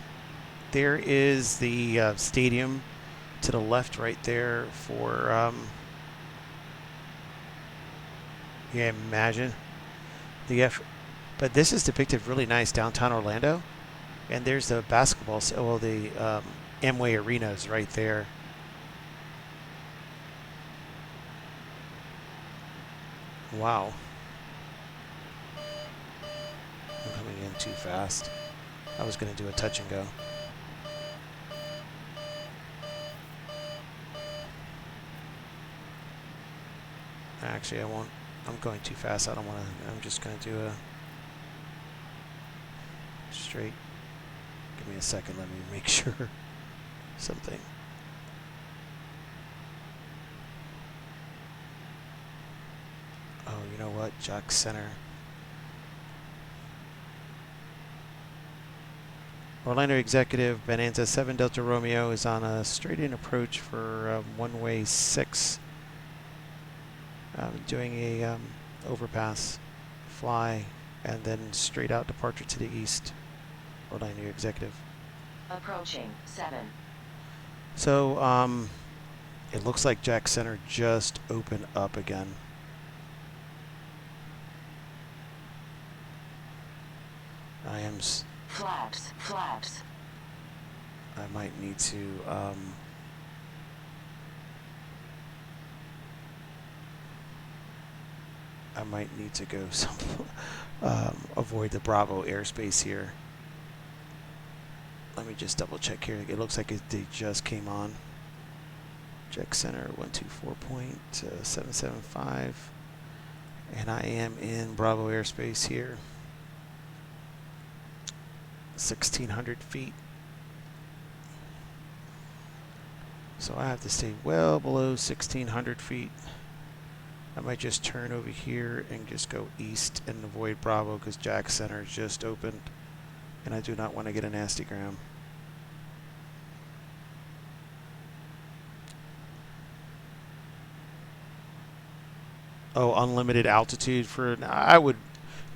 There is the stadium to the left right there for, yeah, imagine. But this is depicted really nice, downtown Orlando. And there's the basketball, well, the Amway Arena is right there. Wow. I'm coming in too fast. I was going to do a touch and go. Actually, I won't. I'm going too fast. I don't want to. I'm just going to do a straight. Give me a second. Let me make sure something. Oh, you know what? Jack Center. Orlando Executive, Bonanza 7 Delta Romeo is on a straight-in approach for one-way 6. Doing a overpass, fly, and then straight out departure to the east. Orlando Executive. Approaching 7. So it looks like Jack Center just opened up again. I am. Flaps, flaps. I might need to. I might need to go avoid the Bravo airspace here. Let me just double check here. It looks like they just came on. Check center 124.775. And I am in Bravo airspace here. 1,600 feet. So I have to stay well below 1,600 feet. I might just turn over here and just go east and avoid Bravo because Jack Center just opened. And I do not want to get a nasty gram. Oh, unlimited altitude for... I would...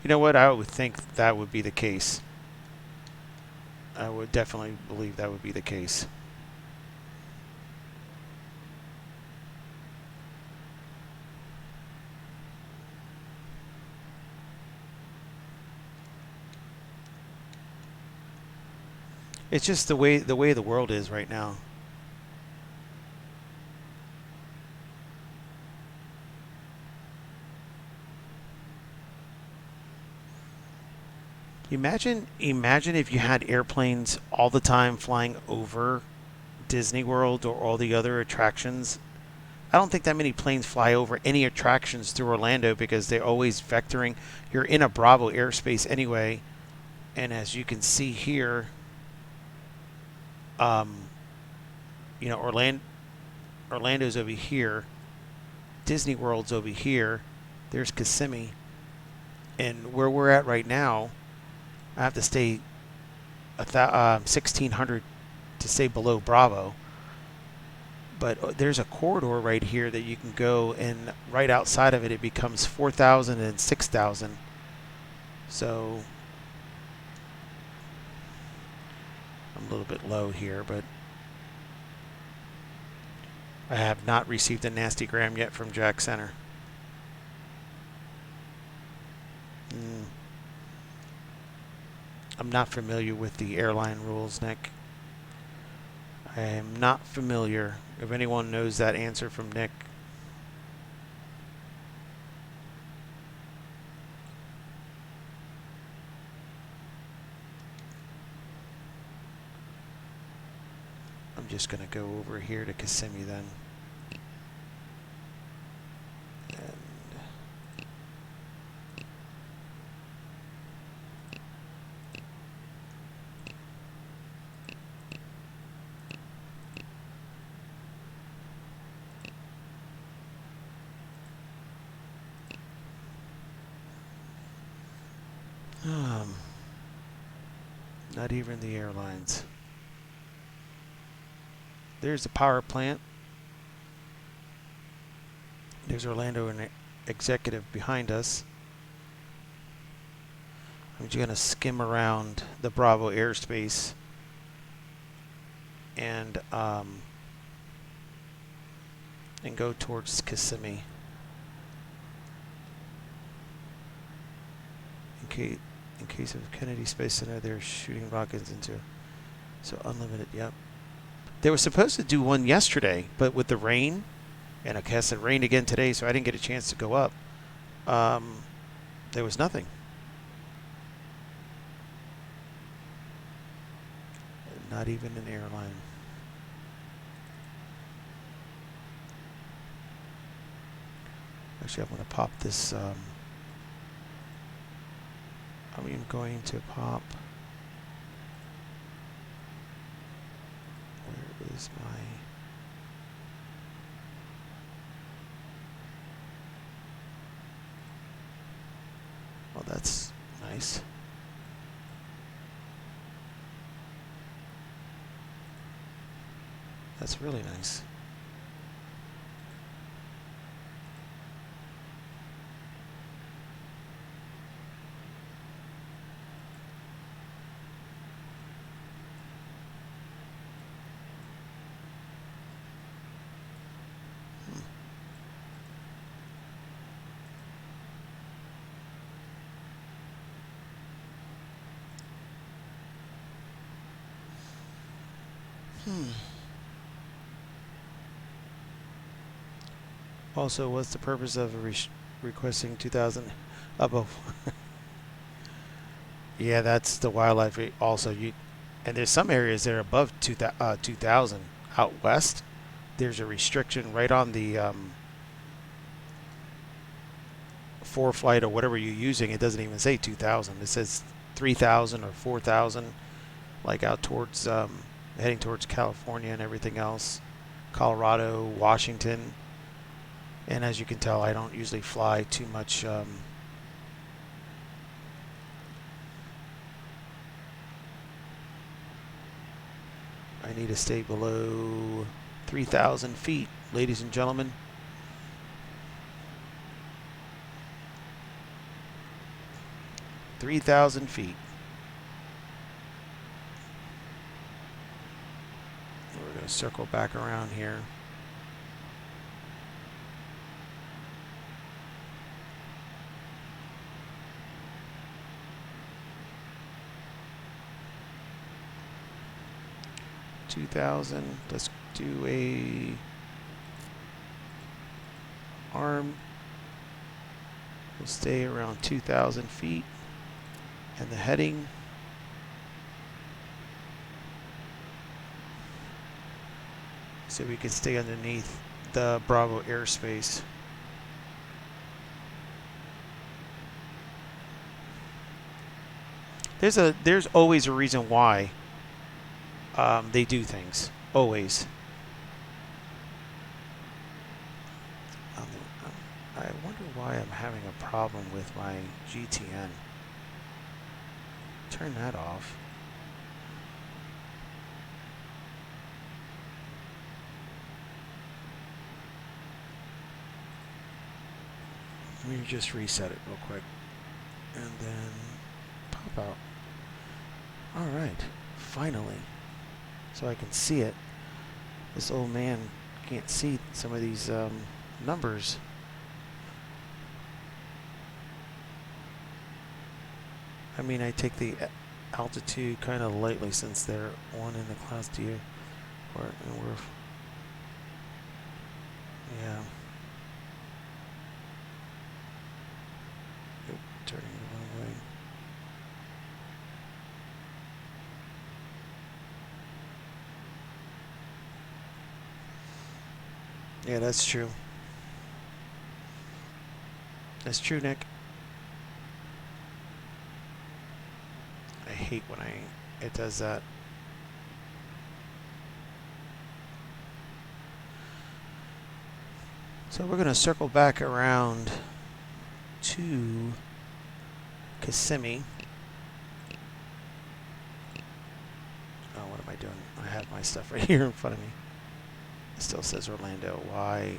You know what? I would think that would be the case. I would definitely believe that would be the case. It's just the way the world is right now. Imagine if you had airplanes all the time flying over Disney World or all the other attractions. I don't think that many planes fly over any attractions through Orlando because they're always vectoring. You're in a Bravo airspace anyway. And as you can see here, you know, Orlando's over here. Disney World's over here. There's Kissimmee. And where we're at right now, I have to stay 1,600 to stay below Bravo. But there's a corridor right here that you can go, and right outside of it, it becomes 4,000 and 6,000. So I'm a little bit low here, but I have not received a nasty gram yet from Jack Center. I'm not familiar with the airline rules, Nick. I am not familiar. If anyone knows that answer from Nick. I'm just going to go over here to Kissimmee then. Not even the airlines. There's the power plant. There's Orlando and Executive behind us. I'm just going to skim around the Bravo airspace and go towards Kissimmee. In case of Kennedy Space Center, they're shooting rockets into... So unlimited, yep. They were supposed to do one yesterday, but with the rain, and I guess it rained again today, so I didn't get a chance to go up. There was nothing. Not even an airline. Actually, I'm going to pop this... I'm going to pop... Where is my... Oh, that's nice. That's really nice. Also, what's the purpose of requesting 2,000 above? Yeah, that's the wildlife. Also, And there's some areas that are above 2,000 out west. There's a restriction right on the ForeFlight or whatever you're using. It doesn't even say 2,000. It says 3,000 or 4,000, like out towards heading towards California and everything else, Colorado, Washington. And as you can tell, I don't usually fly too much. I need to stay below 3,000 feet, ladies and gentlemen. $3,000 feet. We're going to circle back around here. Let's do a arm. We'll stay around 2,000 feet. And the heading, so we can stay underneath the Bravo airspace. There's always a reason why they do things. Always. I wonder why I'm having a problem with my GTN. Turn that off. Let me just reset it real quick. And then pop out. Alright, finally. So I can see it. This old man can't see some of these numbers. I mean, I take the altitude kind of lightly since they're one in the class D. Yeah. Oop, turning the wrong way. Yeah, that's true. That's true, Nick. I hate when it does that. So we're going to circle back around to Kissimmee. Oh, what am I doing? I have my stuff right here in front of me. It still says Orlando. Why?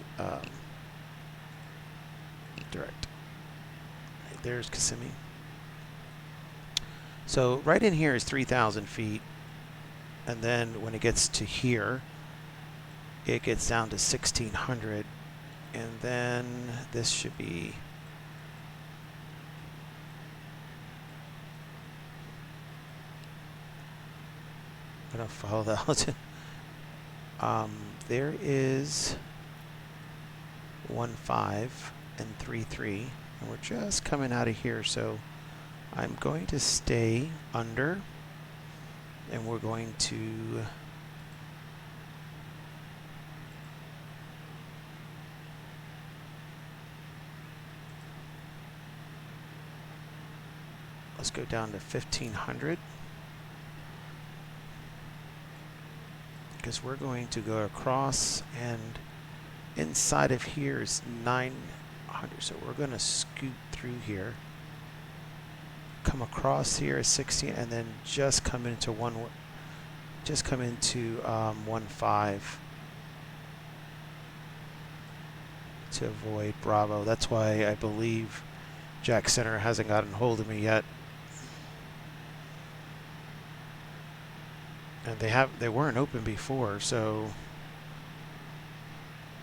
Direct. Right, there's Kissimmee. So right in here is 3,000 feet. And then when it gets to here, it gets down to 1,600. And then this should be I'm gonna follow the altitude. There is 1.5 and 3.3, and we're just coming out of here, so I'm going to stay under, and we're going to let's go down to 1,500. Because we're going to go across, and inside of here is 900. So we're going to scoot through here, come across here at 60, and then just come into 1.5 to avoid Bravo. That's why I believe Jack Center hasn't gotten hold of me yet. And they weren't open before, so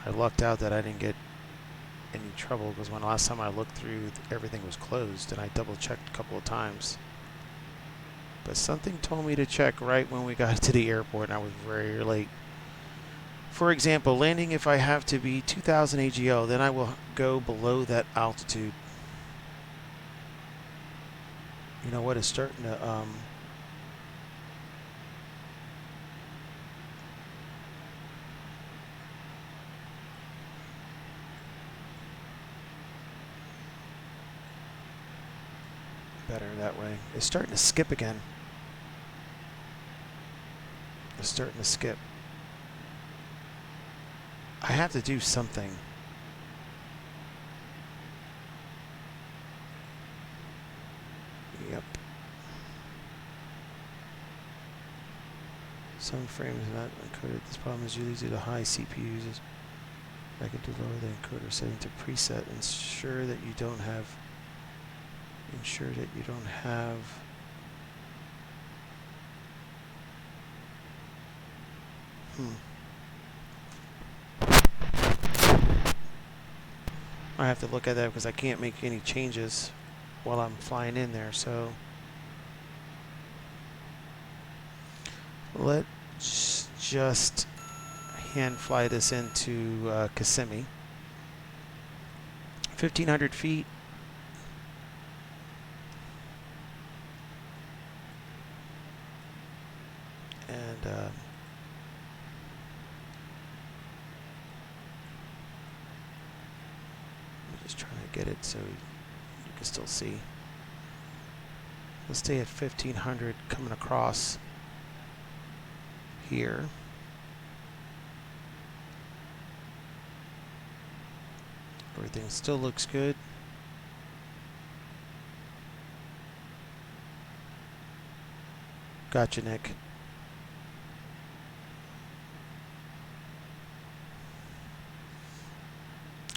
I lucked out that I didn't get any trouble, because when last time I looked through, everything was closed, and I double checked a couple of times. But something told me to check right when we got to the airport, and I was very late. For example, landing, if I have to be 2,000 AGL, then I will go below that altitude. You know what, it's starting to better that way. It's starting to skip again. It's starting to skip. I have to do something. Yep. Some frames are not encoded. This problem is usually due to high CPU users. I can do lower the encoder setting to preset. Ensure that you don't have. I have to look at that because I can't make any changes while I'm flying in there. So let's just hand fly this into Kissimmee. 1,500 feet. And I'm just trying to get it so you can still see. Let's stay at 1,500 coming across here. Everything still looks good. Gotcha, Nick.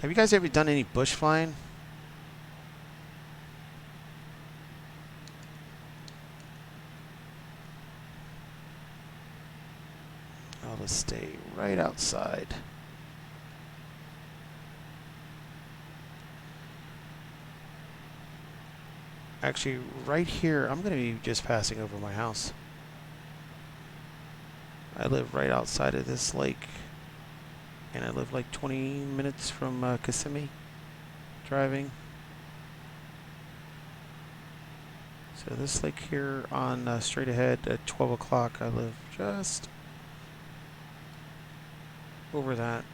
Have you guys ever done any bush flying? I'll just stay right outside. Actually, right here, I'm going to be just passing over my house. I live right outside of this lake. And I live like 20 minutes from Kissimmee, driving. So this lake here on straight ahead at 12 o'clock, I live just over that.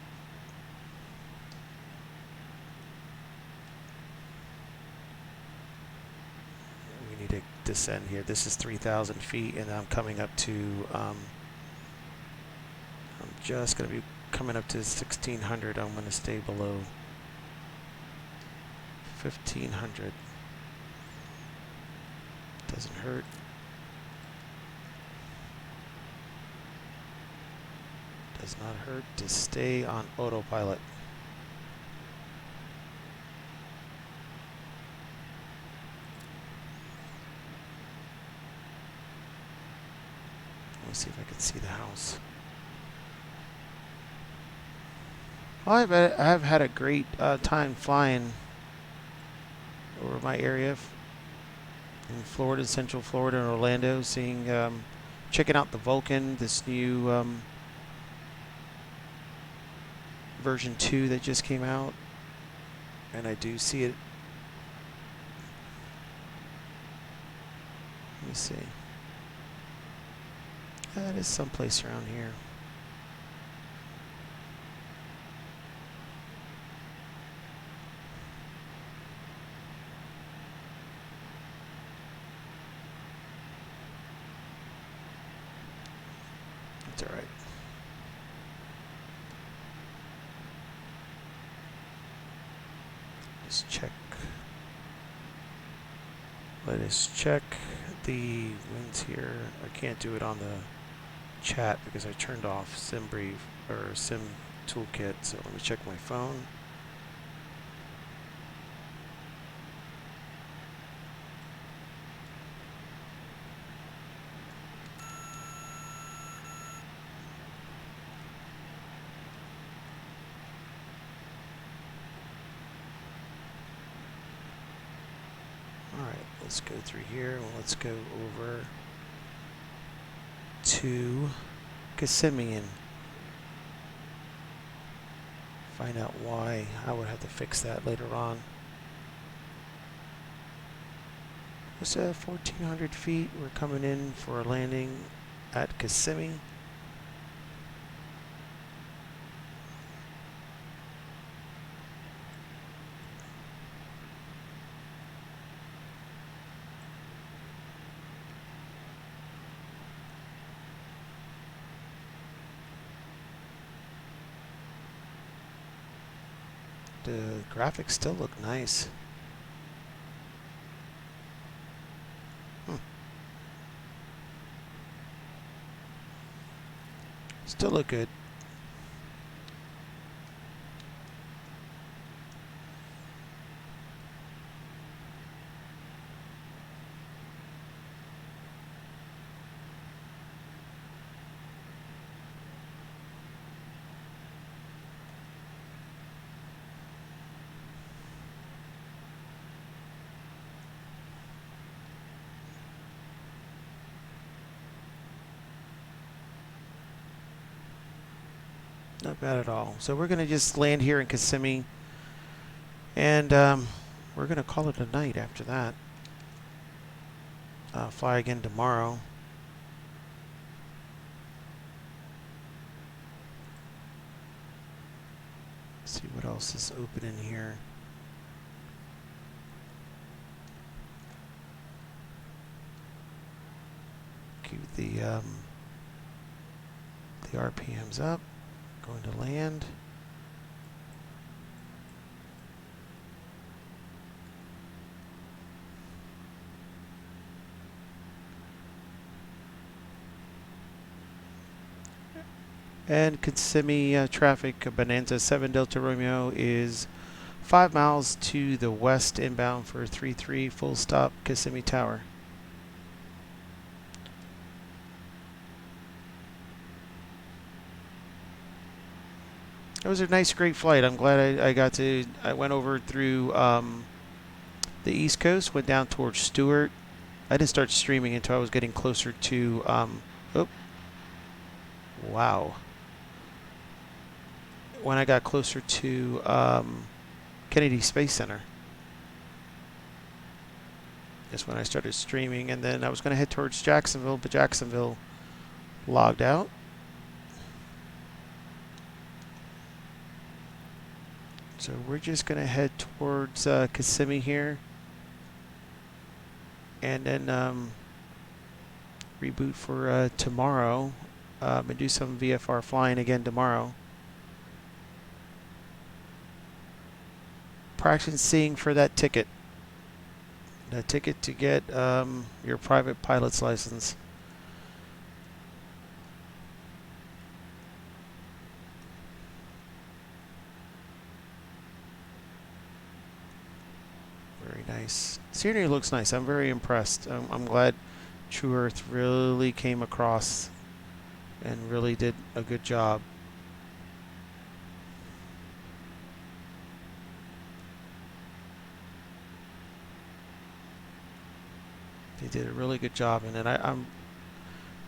We need to descend here. This is 3,000 feet, and I'm coming up to, I'm just going to be coming up to 1,600. I'm going to stay below 1,500. Doesn't hurt. Does not hurt to stay on autopilot. Let me see if I can see the house. Well, I've had a great time flying over my area in Florida, Central Florida, and Orlando, seeing, checking out the Vulcan, this new version 2 that just came out, and I do see it. Let me see. That is someplace around here. That's all right. Let's check. Let us check the winds here. I can't do it on the chat because I turned off SimBrief or Sim Toolkit. So let me check my phone. Let's go through here and let's go over to Kissimmee and find out why. I would have to fix that later on. It's at 1,400 feet. We're coming in for a landing at Kissimmee. The graphics still look nice. Still look good. Not bad at all. So we're going to just land here in Kissimmee, and we're going to call it a night after that. Fly again tomorrow. See what else is open in here. Keep the RPMs up. Going to land. And Kissimmee traffic, Bonanza 7 Delta Romeo is 5 miles to the west inbound for 33 full stop Kissimmee Tower. It was a nice, great flight. I'm glad I went over through the East Coast, went down towards Stewart. I didn't start streaming until I was getting closer to, oh, wow. When I got closer to Kennedy Space Center. That's when I started streaming, and then I was going to head towards Jacksonville, but Jacksonville logged out. So we're just going to head towards Kissimmee here, and then reboot for tomorrow, and do some VFR flying again tomorrow. Practicing for that ticket. The ticket to get your private pilot's license. Very nice. Scenery looks nice. I'm very impressed. I'm glad True Earth really came across and really did a good job. They did a really good job, and then I'm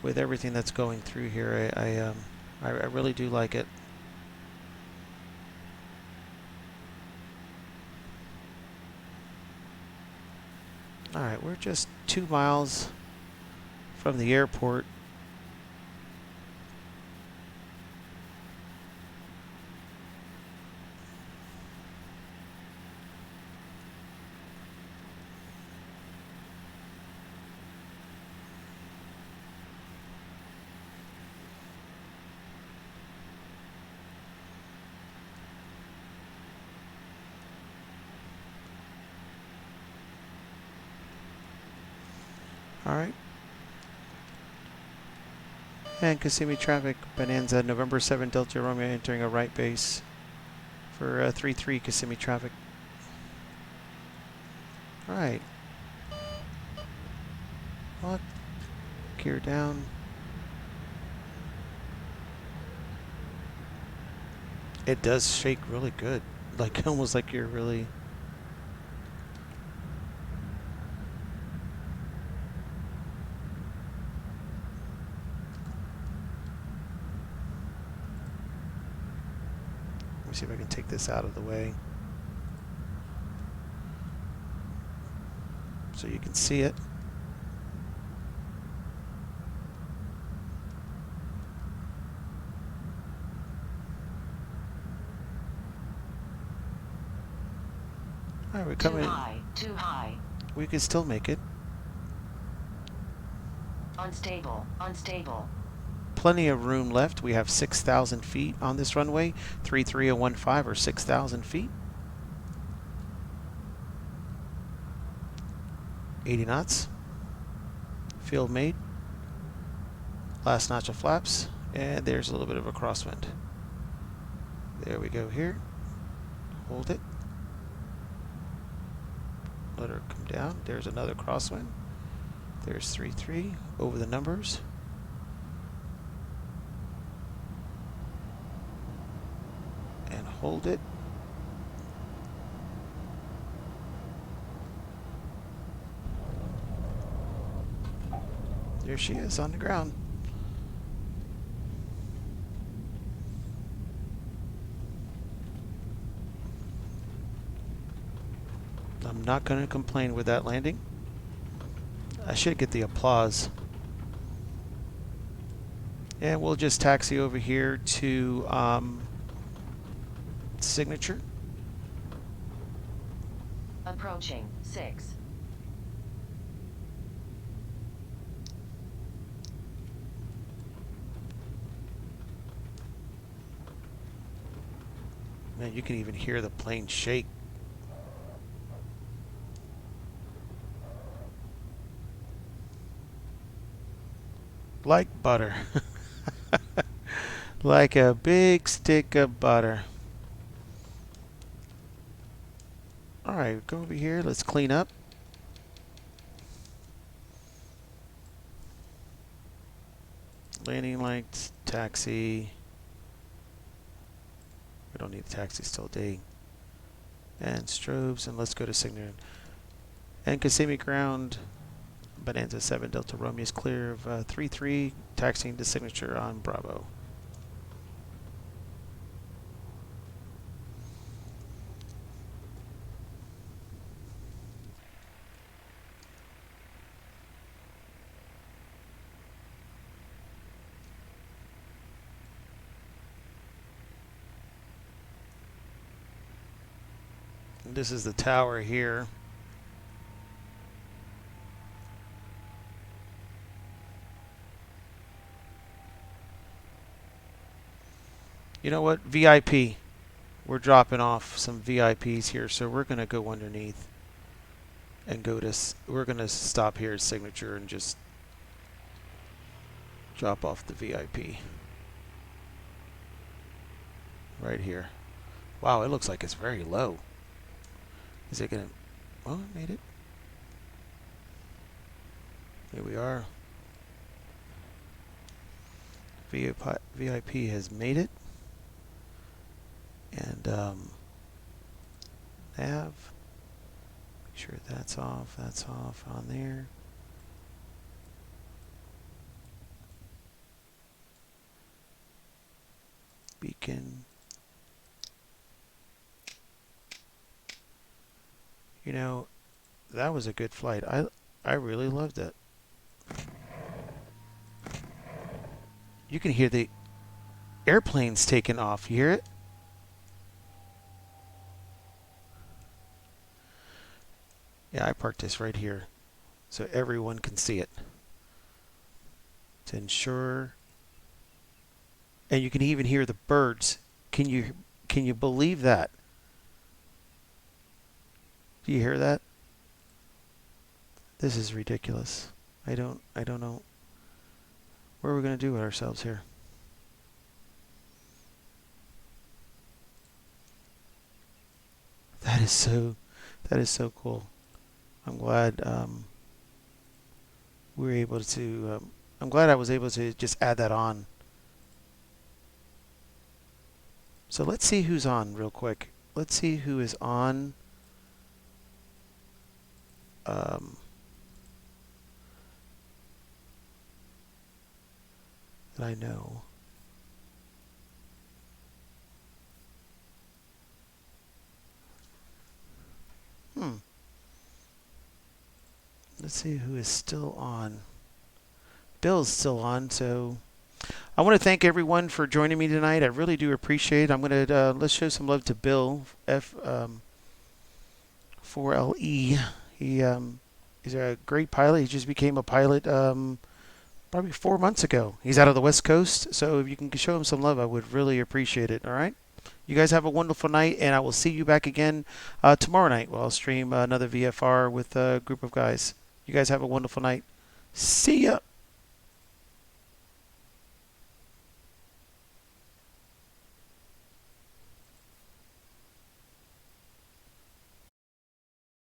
with everything that's going through here. I really do like it. All right, we're just 2 miles from the airport. All right. And Kissimmee traffic, Bonanza, November 7 Delta Romeo entering a right base for 33 Kissimmee traffic. All right. Lock, gear down. It does shake really good, like almost like you're really. Let me see if I can take this out of the way so you can see it. All right, we're coming. Too high, too high. We can still make it. Unstable, unstable. Plenty of room left. We have 6,000 feet on this runway. 3315 or 6,000 feet. 80 knots. Field made. Last notch of flaps. And there's a little bit of a crosswind. There we go here. Hold it. Let her come down. There's another crosswind. There's 3-3 over the numbers. And hold it. There she is on the ground. I'm not going to complain with that landing. I should get the applause. And we'll just taxi over here to signature. Approaching 6. Man, you can even hear the plane shake. Like butter. Like a big stick of butter. Alright, go over here. Let's clean up. Landing lights, taxi. We don't need a taxi still day. And strobes, and let's go to signature. And Kissimmee ground. Bonanza 7 Delta Romeo is clear of 3-3, taxiing to signature on Bravo. And this is the tower here. You know what? VIP. We're dropping off some VIPs here, so we're going to go underneath and go to, we're going to stop here at signature and just drop off the VIP. Right here. Wow, it looks like it's very low. Is it going to, well, it made it. Here we are. VIP has made it. And nav, make sure that's off on there. Beacon. You know, that was a good flight. I really loved it. You can hear the airplanes taking off. You hear it? Yeah, I parked this right here so everyone can see it. To ensure, and you can even hear the birds. Can you believe that? Do you hear that? This is ridiculous. I don't know what are we going to do with ourselves here. That is so cool. I'm glad we were able to. I'm glad I was able to just add that on. So let's see who's on real quick. Let's see who is on. That I know. Let's see who is still on. Bill's still on, so I want to thank everyone for joining me tonight. I really do appreciate it. I'm going to let's show some love to Bill F4LE. He's a great pilot. He just became a pilot probably 4 months ago. He's out of the West Coast, so if you can show him some love, I would really appreciate it. All right? You guys have a wonderful night, and I will see you back again tomorrow night. I'll stream another VFR with a group of guys. You guys have a wonderful night. See ya.